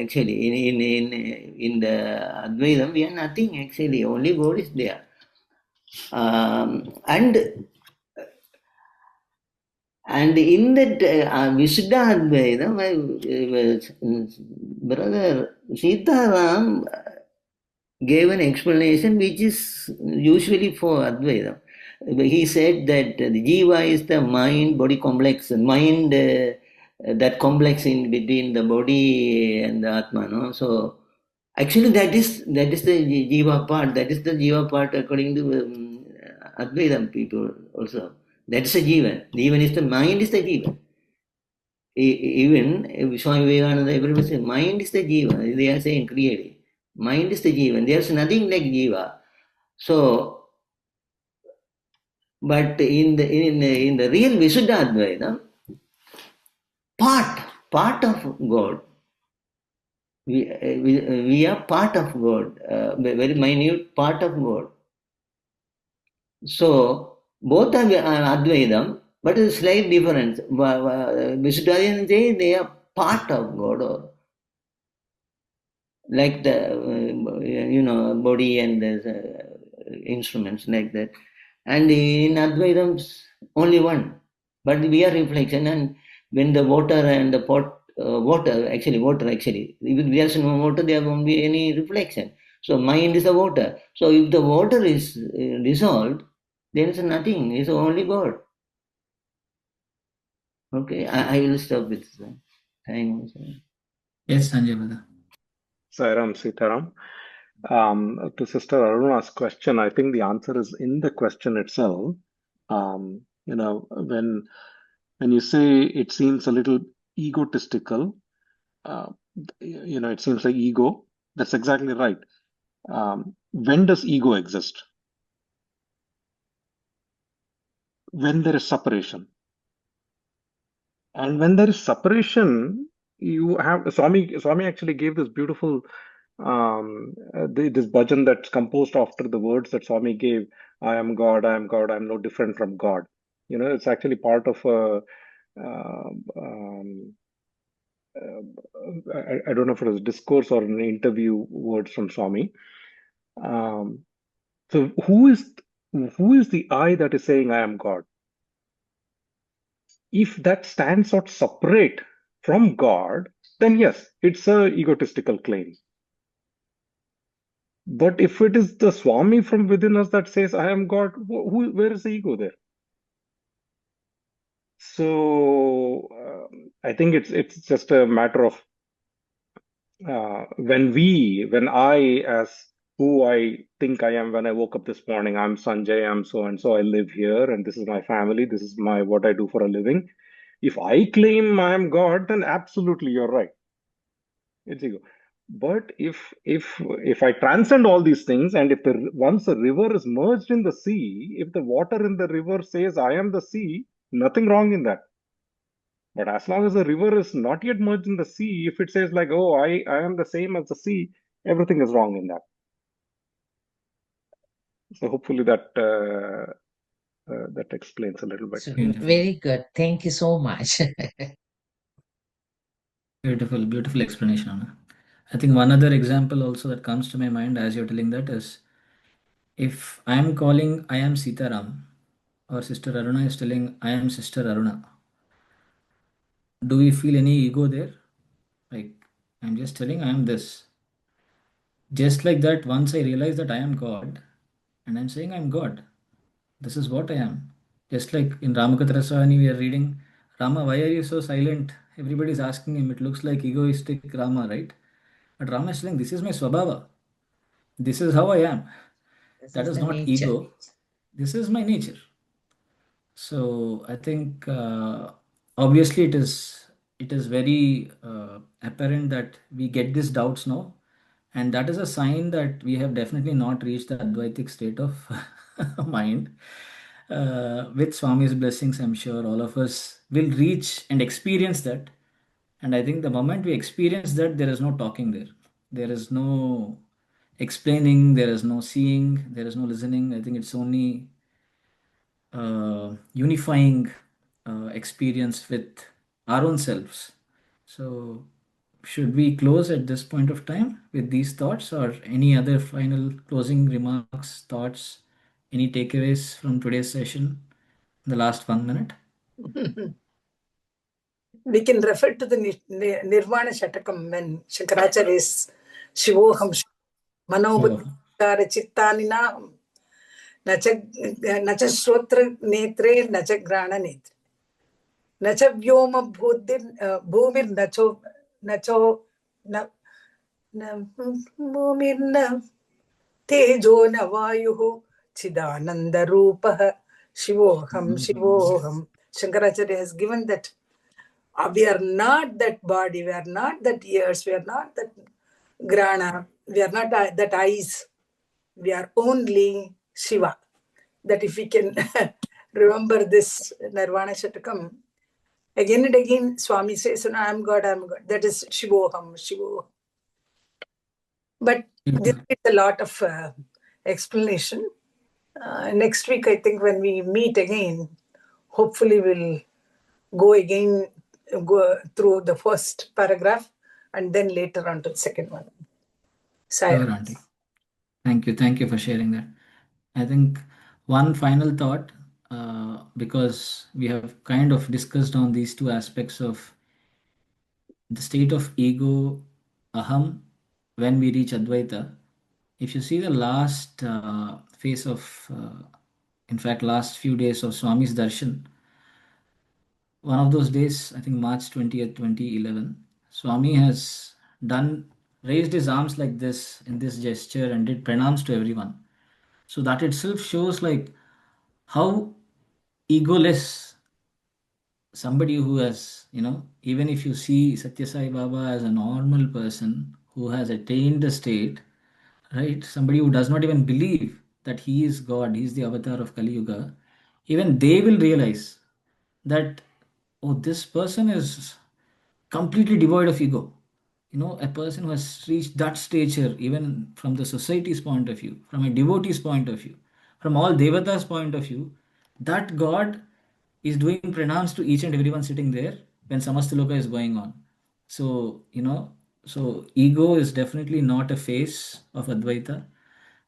Actually, in the Advaitam, we are nothing. Actually, only God is there. And in that Visuddha Advaita, my brother Sitaram gave an explanation which is usually for Advaita. He said that the Jiva is the mind-body complex, mind that complex in between the body and the Atma. No? So actually that is the Jiva part. That is the Jiva part according to Advaitam people also. That is a Jivan. Jivan is the mind, is the Jivan. Even Swami Vivekananda, everybody says, mind is the jiva. They are saying clearly, mind is the jiva. There's nothing like jiva. So, but in the real Visuddha Advaita, part of God. We are part of God, very minute part of God. So both are Advaitam, but it's slight difference. Visuddhayans say they are part of God, or like the body and the instruments like that. And in Advaitam, only one. But we are reflection, and when the water and the water actually, if there's no water, there won't be any reflection. So mind is the water. So if the water is dissolved, there is nothing. It's only God. Okay, I will stop with that. Thank you. Yes, Sanjay Brother. Sairam Sitaram. To Sister Aruna's question, I think the answer is in the question itself. When you say it seems a little egotistical, it seems like ego. That's exactly right. When does ego exist? When there is separation. And when there is separation, you have Swami actually gave this beautiful this bhajan that's composed after the words that Swami gave. I am God, I am God, I am no different from God. It's actually part of a I don't know if it was a discourse or an interview words from Swami. So who is the I that is saying I am God? If that stands out separate from God, then yes, it's a egotistical claim. But if it is the Swami from within us that says I am God, where is the ego there? So I think it's just a matter of when I, as who I think I am when I woke up this morning, I'm Sanjay, I'm so and so, I live here, and this is my family, this is what I do for a living. If I claim I am God, then absolutely you're right. It's ego. But if I transcend all these things, and once a river is merged in the sea, if the water in the river says I am the sea, nothing wrong in that. But as long as the river is not yet merged in the sea, if it says like, oh, I am the same as the sea, everything is wrong in that. So hopefully that explains a little bit. Very good. Thank you so much. Beautiful explanation, Anna. I think one other example also that comes to my mind as you're telling that is, if I am calling I am Sitaram, or Sister Aruna is telling I am Sister Aruna, do we feel any ego there? Like, I'm just telling I am this. Just like that, once I realize that I am God, and I'm saying I'm God, this is what I am. Just like in Ramakatraswani, we are reading, Rama, why are you so silent? Everybody's asking him, it looks like egoistic Rama, right? But Rama is saying, this is my Swabhava. This is how I am. This That is is the not nature. ego. This is my nature. So I think obviously it is very apparent that we get these doubts now, and that is a sign that we have definitely not reached the Advaitic state of mind. With Swami's blessings, I'm sure all of us will reach and experience that. And I think the moment we experience that, there is no talking there. There is no explaining, there is no seeing, there is no listening. I think it's only unifying experience with our own selves. So, should we close at this point of time with these thoughts, or any other final closing remarks, thoughts, any takeaways from today's session in the last 1 minute? We can refer to the Nirvana Shatakam when Shankaracharya is Shivoham Manobhara Chittanina Nacha Shrotra Netre, Nacha Grana Netre. Nacha Vyoma Bhumir Nacho Bhumir Tejo Navayuhu Chidananda Rupaha Shivoham. Shankaracharya has given that We are not that body, we are not that ears, we are not that grana, we are not that eyes. We are only Shiva. That if we can remember this Nirvana Shatakam, again and again Swami says, no, I am God, I am God. That is Shivoham, Shivoham. But this is a lot of explanation. Next week, I think when we meet again, hopefully we'll go through the first paragraph and then later on to the second one. Sure, Auntie. Thank you for sharing that. I think one final thought, because we have kind of discussed on these two aspects of the state of ego, aham, when we reach Advaita. If you see the last phase of, in fact, last few days of Swami's darshan, one of those days, I think March 20th, 2011, Swami has raised his arms like this in this gesture and did pranams to everyone. So that itself shows like how egoless somebody who has, even if you see Sathya Sai Baba as a normal person who has attained the state, right? Somebody who does not even believe that he is God, he is the avatar of Kali Yuga, even they will realize that, oh, this person is completely devoid of ego. A person who has reached that stature, even from the society's point of view, from a devotee's point of view, from all devatas' point of view, that God is doing pranams to each and everyone sitting there when Samastaloka is going on. So, so ego is definitely not a phase of Advaita.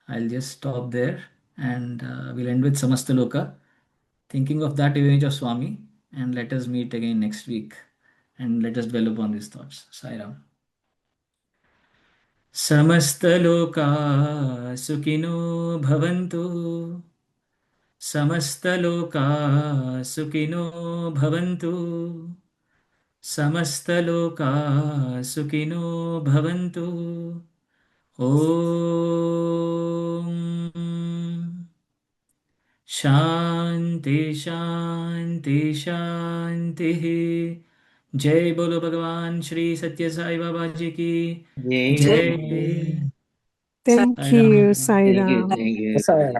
I'll just stop there and we'll end with Samastaloka, thinking of that image of Swami, and let us meet again next week and let us dwell upon these thoughts. Sai Ram. समस्तलोका सुखिनो भवन्तु समस्तलोका सुखिनो भवन्तु समस्तलोका सुखिनो भवन्तु ॐ शान्ति शान्ति शान्तिः जय बोलो भगवान श्री सत्य साई बाबा जी की Jai. जय। Thank Sai you, Ram. Sai Thank you. Ram. Thank you. Sorry.